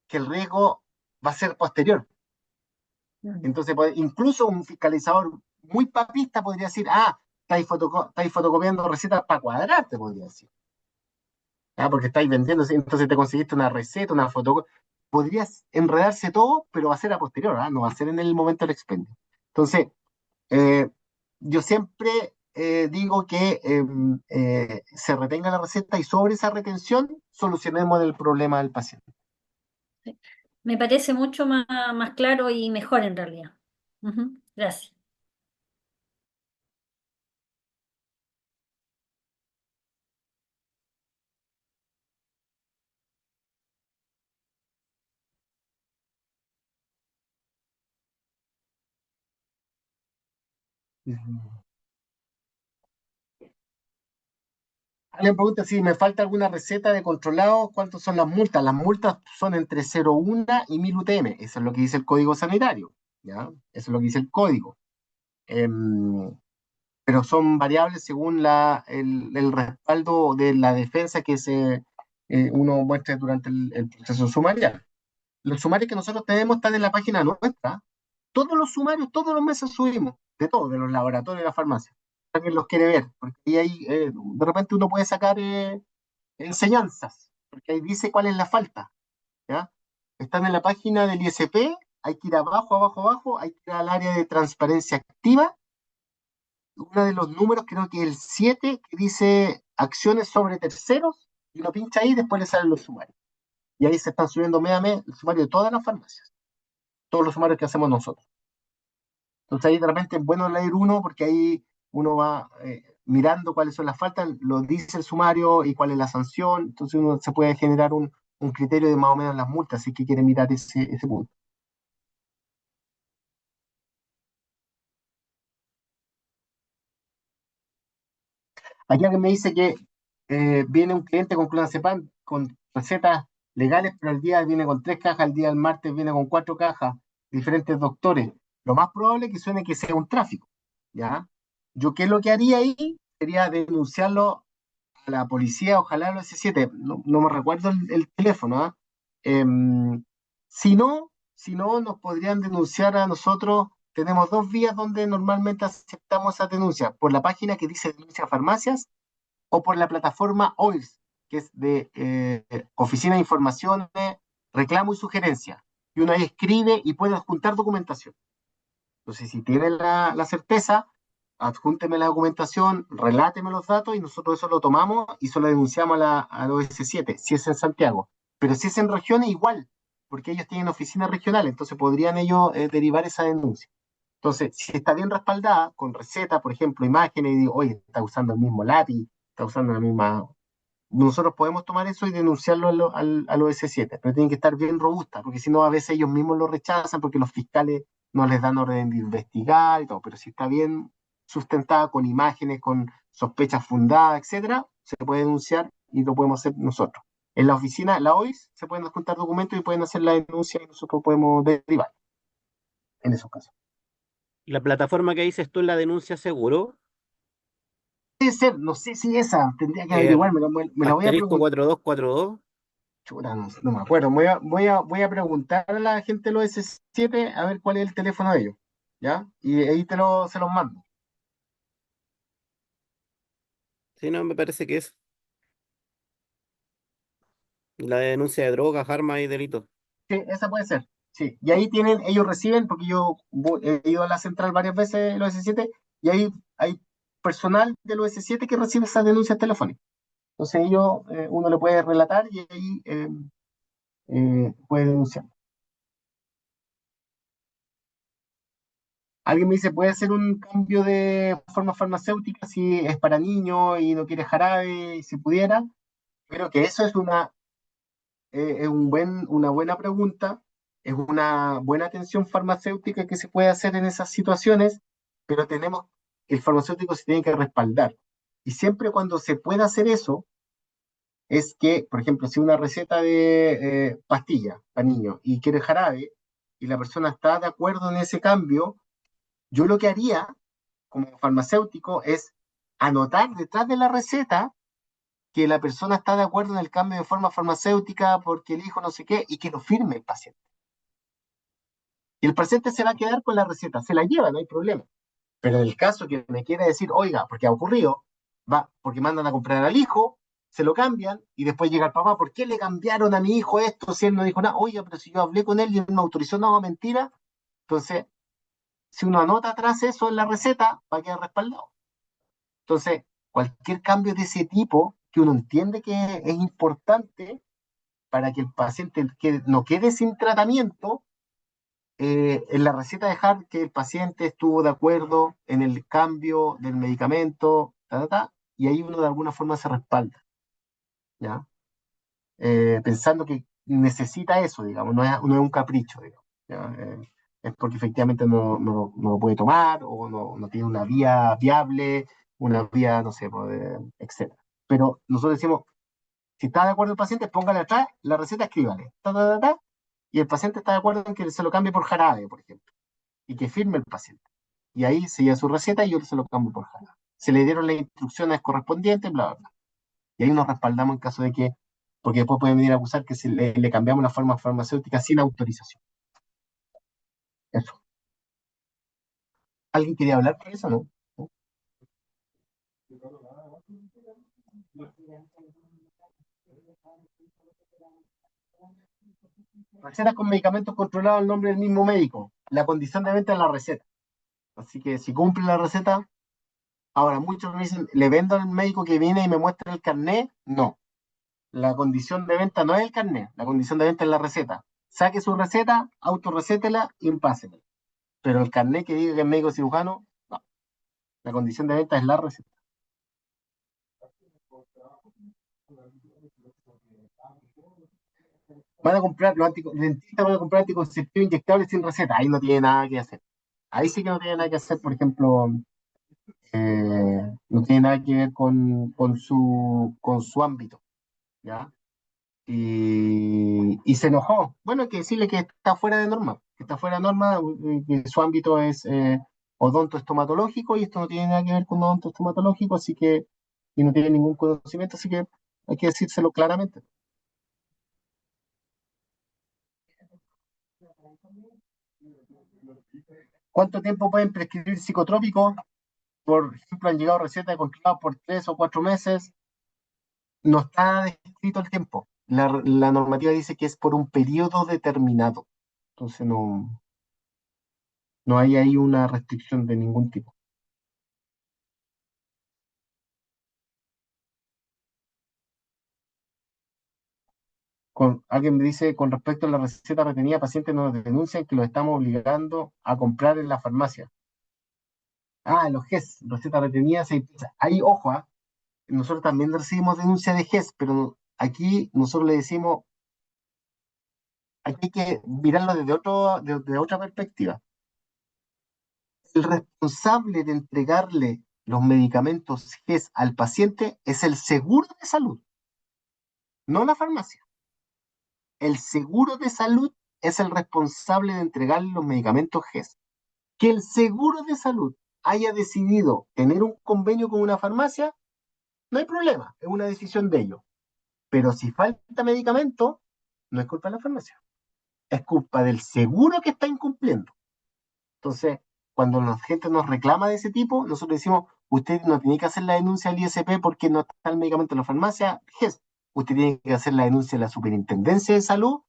que el riesgo va a ser posterior. Entonces, incluso un fiscalizador muy papista podría decir, estáis fotocopiando recetas para cuadrarte, podría decir. Porque estáis vendiendo, entonces te conseguiste una receta, una foto. Podrías enredarse todo, pero va a ser a posterior, no va a ser en el momento del expendio. Entonces, eh, yo siempre digo que se retenga la receta y sobre esa retención solucionemos el problema del paciente. Me parece mucho más claro y mejor en realidad. Ujú, gracias. Alguien pregunta si me falta alguna receta de controlado, ¿cuántas son las multas? Las multas son entre 0,1 y 1000 UTM, eso es lo que dice el código sanitario, ¿ya? Eso es lo que dice el código. Em, pero son variables según el respaldo de la defensa que uno muestre durante el proceso sumarial. Los sumarios que nosotros tenemos están en la página nuestra. Todos los sumarios, todos los meses subimos, de todo, de los laboratorios y la farmacia. Alguien los quiere ver, porque ahí de repente uno puede sacar enseñanzas. porque ahí dice cuál es la falta, ¿ya? Están en la página del ISP, hay que ir abajo, abajo, abajo, hay que ir al área de transparencia activa, uno de los números creo que es el 7 que dice acciones sobre terceros, y uno pincha ahí y después le salen los sumarios. Y ahí se están subiendo mes a mes el sumario de todas las farmacias, todos los sumarios que hacemos nosotros. Entonces ahí de repente es bueno leer uno porque ahí uno va mirando cuáles son las faltas, lo dice el sumario y cuál es la sanción, entonces uno se puede generar un criterio de más o menos las multas, si que quiere mirar ese punto. Aquí alguien me dice que viene un cliente con clonazepam con recetas legales, pero el día viene con 3 cajas, el día del martes viene con 4 cajas, diferentes doctores. Lo más probable es que suene que sea un tráfico, ¿ya? Yo qué es lo que haría ahí sería denunciarlo a la policía, ojalá lo S7, no me recuerdo el teléfono, ¿ah? Em, si no, nos podrían denunciar a nosotros. Tenemos 2 vías donde normalmente aceptamos esa denuncia, por la página que dice denuncia a farmacias o por la plataforma OIRS, que es de Oficina de Informaciones, Reclamo y Sugerencia. Y uno ahí escribe y puede adjuntar documentación. Entonces, si tiene la certeza, adjúnteme la documentación, reláteme los datos y nosotros eso lo tomamos y se lo denunciamos a la OS7, si es en Santiago. Pero si es en regiones, igual, porque ellos tienen oficinas regionales, entonces podrían ellos derivar esa denuncia. Entonces, si está bien respaldada, con receta, por ejemplo, imágenes, y digo, oye, está usando el mismo lápiz, está usando la misma. Nosotros podemos tomar eso y denunciarlo al OS7, pero tienen que estar bien robustas, porque si no, a veces ellos mismos lo rechazan porque los fiscales no les dan orden de investigar y todo. Pero si está bien sustentada con imágenes, con sospechas fundadas, etcétera, se puede denunciar y lo podemos hacer nosotros. En la oficina, la OIS, se pueden juntar documentos y pueden hacer la denuncia y nosotros podemos derivar en esos casos. La plataforma que dices tú en la denuncia seguro, Puede ser, no sé si esa, tendría que averiguar, me la voy a asterisco preguntar. 4242. Chuta, no me acuerdo. Voy a preguntar a la gente de los S7 a ver cuál es el teléfono de ellos. ¿Ya? Y ahí se los mando. Sí, no, me parece que es la denuncia de drogas, armas y delitos. Sí, esa puede ser. Sí. Y ahí ellos reciben, porque yo he ido a la central varias veces, los S7, y ahí hay personal de los S7 que recibe esas denuncias telefónicas. Entonces uno le puede relatar y ahí puede denunciar. Alguien me dice, ¿puede hacer un cambio de forma farmacéutica si es para niños y no quiere jarabe, y si pudiera? Creo que eso es una buena pregunta, es una buena atención farmacéutica que se puede hacer en esas situaciones, pero el farmacéutico se tiene que respaldar. Y siempre cuando se pueda hacer eso, es que, por ejemplo, si una receta de pastilla para niños y quiere jarabe, y la persona está de acuerdo en ese cambio, yo lo que haría como farmacéutico es anotar detrás de la receta que la persona está de acuerdo en el cambio de forma farmacéutica porque el hijo no sé qué y que lo firme el paciente. Y el paciente se va a quedar con la receta, se la lleva, no hay problema. Pero en el caso que me quiera decir, oiga, porque ha ocurrido, va, porque mandan a comprar al hijo, se lo cambian y después llega el papá, ¿por qué le cambiaron a mi hijo esto si él no dijo nada? Oiga, pero si yo hablé con él y él me autorizó, no, mentira. Entonces, si uno anota atrás eso en la receta, va a quedar respaldado. Entonces, cualquier cambio de ese tipo que uno entiende que es importante para que el paciente no quede sin tratamiento, en la receta dejar que el paciente estuvo de acuerdo en el cambio del medicamento, y ahí uno de alguna forma se respalda, ¿ya? Pensando que necesita eso, digamos, no es un capricho, digamos, ¿ya? Es porque efectivamente no lo puede tomar o no tiene una vía viable, una vía, no sé, pues, etcétera. Pero nosotros decimos, si está de acuerdo el paciente, póngale atrás la receta, escríbale, y el paciente está de acuerdo en que se lo cambie por jarabe, por ejemplo, y que firme el paciente. Y ahí se lleva su receta y yo se lo cambio por jarabe. Se le dieron las instrucciones correspondientes, bla, bla, bla. Y ahí nos respaldamos en caso de que, porque después pueden venir a acusar que le cambiamos la forma farmacéutica sin autorización. Eso. ¿Alguien quería hablar por eso, no? Recetas con medicamentos controlados al nombre del mismo médico. La condición de venta es la receta. Así que si cumple la receta, ahora muchos me dicen, ¿le vendo al médico que viene y me muestra el carnet? No. La condición de venta no es el carnet, la condición de venta es la receta. Saque su receta, autorrecétela y empásela. Pero el carnet que diga que es médico cirujano, no. La condición de venta es la receta. Van a comprar, los dentistas van a comprar anticonceptivos inyectables sin receta. Ahí no tiene nada que hacer. Ahí sí que no tiene nada que hacer, por ejemplo, no tiene nada que ver con su ámbito, ¿ya? Y se enojó. Bueno, hay que decirle que está fuera de norma, que está fuera de norma, que su ámbito es odontoestomatológico y esto no tiene nada que ver con odontoestomatológico, así que, y no tiene ningún conocimiento, así que hay que decírselo claramente. ¿Cuánto tiempo pueden prescribir psicotrópicos? Por ejemplo, han llegado recetas controladas por 3 o 4 meses. No está descrito el tiempo. La normativa dice que es por un periodo determinado. Entonces no hay ahí una restricción de ningún tipo. Alguien me dice, con respecto a la receta retenida, pacientes nos denuncian que los estamos obligando a comprar en la farmacia. Los GES, receta retenida, 6 pesos. Ahí, ojo, nosotros también recibimos denuncias de GES, pero aquí nosotros le decimos, aquí hay que mirarlo desde otra perspectiva. El responsable de entregarle los medicamentos GES al paciente es el seguro de salud, no la farmacia. El seguro de salud es el responsable de entregarle los medicamentos GES. Que el seguro de salud haya decidido tener un convenio con una farmacia, no hay problema, es una decisión de ellos. Pero si falta medicamento, no es culpa de la farmacia, es culpa del seguro que está incumpliendo. Entonces, cuando la gente nos reclama de ese tipo, nosotros decimos, usted no tiene que hacer la denuncia al ISP porque no está el medicamento en la farmacia, GES. Usted tiene que hacer la denuncia a la Superintendencia de Salud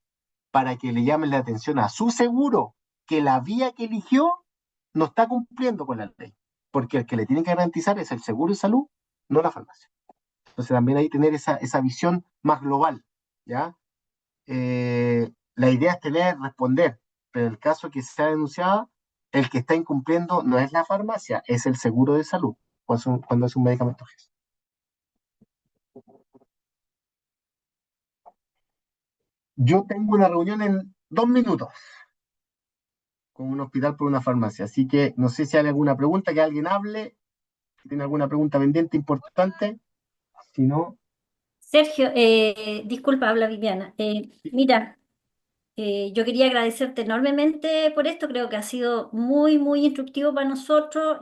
para que le llamen la atención a su seguro que la vía que eligió no está cumpliendo con la ley. Porque el que le tiene que garantizar es el seguro de salud, no la farmacia. Entonces también hay que tener esa visión más global, ¿ya? La idea es responder, pero en el caso que sea denunciado, el que está incumpliendo no es la farmacia, es el seguro de salud, cuando es un medicamento GES. Yo tengo una reunión en 2 minutos con un hospital por una farmacia, así que no sé si hay alguna pregunta, que alguien hable, si tiene alguna pregunta pendiente importante, si no... Sergio, disculpa, habla Viviana. Mira, yo quería agradecerte enormemente por esto, creo que ha sido muy, muy instructivo para nosotros.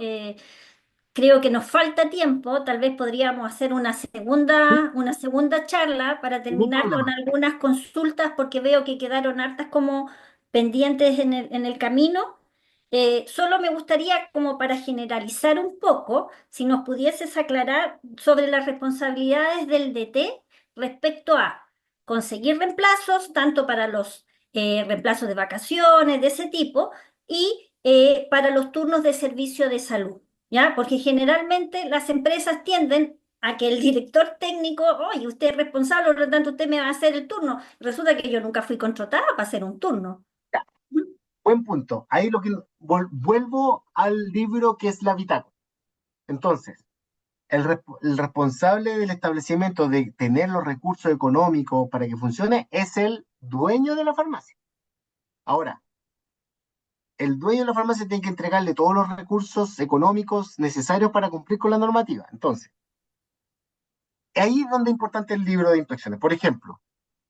Creo que nos falta tiempo, tal vez podríamos hacer una segunda charla para Ningún terminar con problema. algunas consultas, porque veo que quedaron hartas como pendientes en el camino. Solo me gustaría, como para generalizar un poco, si nos pudieses aclarar sobre las responsabilidades del DT respecto a conseguir reemplazos, tanto para los reemplazos de vacaciones, de ese tipo, y para los turnos de servicio de salud. ¿Ya? Porque generalmente las empresas tienden a que el director técnico, oye, usted es responsable, por lo tanto usted me va a hacer el turno. Resulta que yo nunca fui contratada para hacer un turno. Ya, buen punto. Ahí lo que vuelvo al libro que es la bitácora. Entonces, el responsable del establecimiento de tener los recursos económicos para que funcione es el dueño de la farmacia. Ahora, el dueño de la farmacia tiene que entregarle todos los recursos económicos necesarios para cumplir con la normativa. Entonces, ahí es donde es importante el libro de inspecciones. Por ejemplo,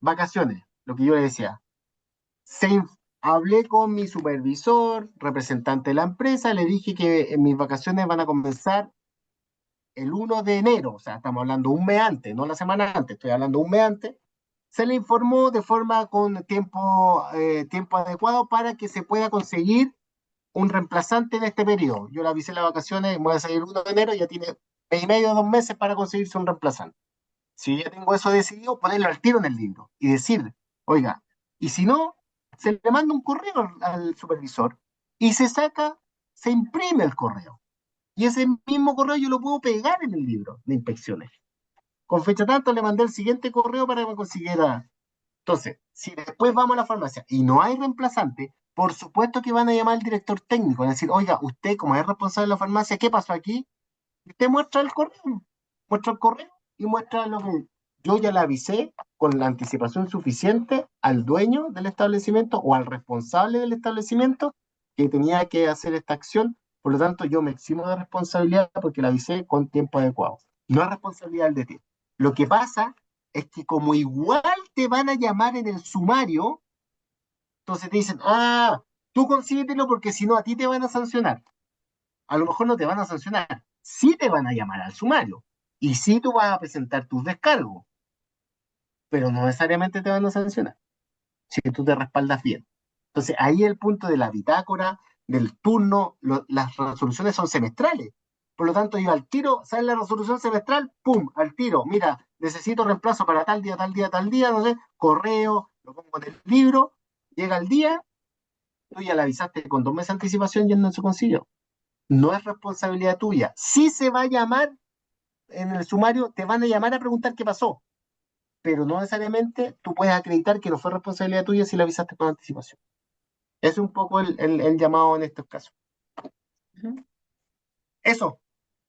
vacaciones, lo que yo le decía. Hablé con mi supervisor, representante de la empresa, le dije que mis vacaciones van a comenzar el 1 de enero, o sea, estamos hablando un mes antes, no la semana antes, estoy hablando un mes antes. Se le informó de forma con tiempo adecuado para que se pueda conseguir un reemplazante en este periodo. Yo le avisé las vacaciones, voy a salir el 1 de enero, ya tiene mes y medio, 2 meses para conseguirse un reemplazante. Si yo ya tengo eso decidido, ponerlo al tiro en el libro y decir, oiga, y si no, se le manda un correo al supervisor y se saca, se imprime el correo. Y ese mismo correo yo lo puedo pegar en el libro de inspecciones. Con fecha tanto le mandé el siguiente correo para que me consiguiera. Entonces, si después vamos a la farmacia y no hay reemplazante, por supuesto que van a llamar al director técnico, van a decir, oiga, usted como es responsable de la farmacia, ¿qué pasó aquí? Y usted muestra el correo y muestra lo que yo ya le avisé con la anticipación suficiente al dueño del establecimiento o al responsable del establecimiento que tenía que hacer esta acción. Por lo tanto, yo me eximo de responsabilidad porque la avisé con tiempo adecuado. No es responsabilidad del DT. Lo que pasa es que como igual te van a llamar en el sumario, entonces te dicen, tú consíguetelo porque si no a ti te van a sancionar. A lo mejor no te van a sancionar, sí te van a llamar al sumario y sí tú vas a presentar tus descargos, pero no necesariamente te van a sancionar si tú te respaldas bien. Entonces ahí el punto de la bitácora, del turno, las resoluciones son semestrales. Por lo tanto, yo al tiro, sale la resolución semestral, ¡pum! Al tiro, mira, necesito reemplazo para tal día, tal día, tal día, no sé, correo, lo pongo en el libro, llega el día, tú ya le avisaste con 2 meses de anticipación y él no se consiguió. No es responsabilidad tuya. Si se va a llamar en el sumario, te van a llamar a preguntar qué pasó, pero no necesariamente tú puedes acreditar que no fue responsabilidad tuya si le avisaste con anticipación. Ese es un poco el llamado en estos casos. Ujú. Eso,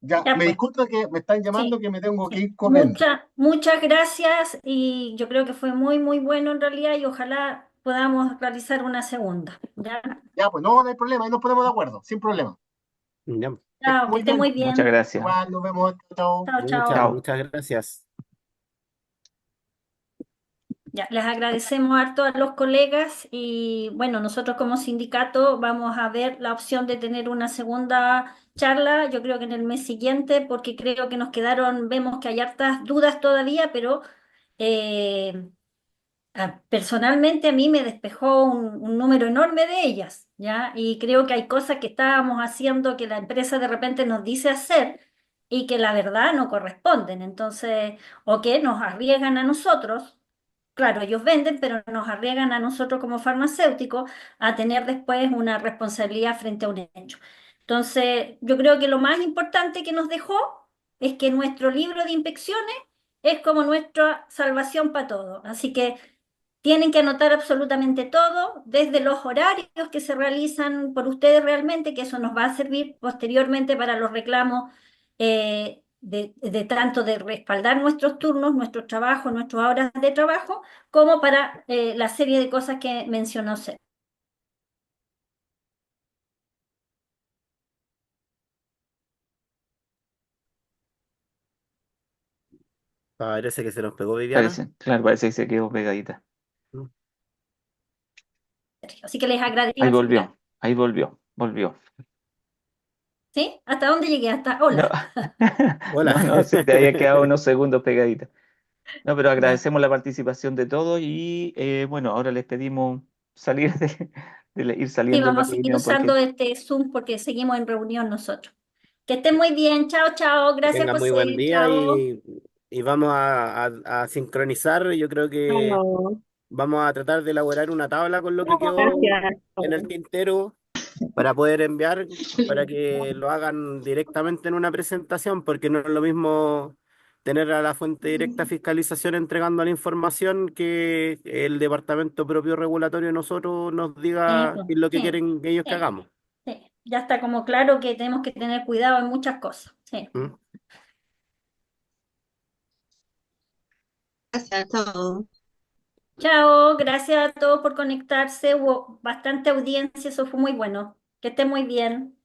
ya, Ya me pues, disculpo que me están llamando, sí, que me tengo que sí. ir corriendo. Muchas gracias y yo creo que fue muy, muy bueno en realidad y ojalá podamos realizar una segunda. ¿Ya? Ya, pues no, no hay problema, ahí nos ponemos de acuerdo, sin problema. Ya. Que esté Chao, que muy esté bien. muy Muchas bien. gracias. Igual, nos vemos. Chao. Chao, chao. Chao. Muchas gracias. Ya, les agradecemos harto a los colegas y bueno, nosotros como sindicato vamos a ver la opción de tener una segunda charla, yo creo que en el mes siguiente, porque creo que nos quedaron, vemos que hay hartas dudas todavía, pero eh, personalmente a mí me despejó un número enorme de ellas, ¿ya? Y creo que hay cosas que estábamos haciendo que la empresa de repente nos dice hacer y que la verdad no corresponden, entonces, o que nos arriesgan a nosotros. Claro, ellos venden, pero nos arriesgan a nosotros como farmacéuticos a tener después una responsabilidad frente a un hecho. Entonces, yo creo que lo más importante que nos dejó es que nuestro libro de inspecciones es como nuestra salvación para todo. Así que tienen que anotar absolutamente todo, desde los horarios que se realizan por ustedes realmente, que eso nos va a servir posteriormente para los reclamos de tanto de respaldar nuestros turnos, nuestros trabajos, nuestras horas de trabajo, como para la serie de cosas que mencionó Seth. Parece que se nos pegó Viviana. Parece, claro, parece que se quedó pegadita. Mm. Así que les Ahí agradezco. volvió, volvió. ¿Sí? ¿Hasta dónde llegué? Hasta No, hola. Hola. no, se te había quedado unos segundos pegadita. No, pero agradecemos la participación de todos y bueno, ahora les pedimos salir ir Sí, saliendo de la vamos a seguir reunión usando porque este Zoom porque seguimos en reunión nosotros. Que estén muy bien. Chao, chao. Que Gracias, tengan muy buen José. día Chao. y vamos a sincronizar. Yo creo que Chao. vamos a tratar de elaborar una tabla con lo que quedó Gracias. en el tintero para poder enviar, para que lo hagan directamente en una presentación, porque no es lo mismo tener a la fuente directa de fiscalización entregando la información que el departamento propio regulatorio de nosotros nos diga Pues, qué es lo que sí, quieren ellos que sí, hagamos. sí. Ya está como claro que tenemos que tener cuidado en muchas cosas. Sí. ¿Mm? Gracias. Chao. Chao, gracias a todos por conectarse. Hubo bastante audiencia, eso fue muy bueno. Que esté muy bien.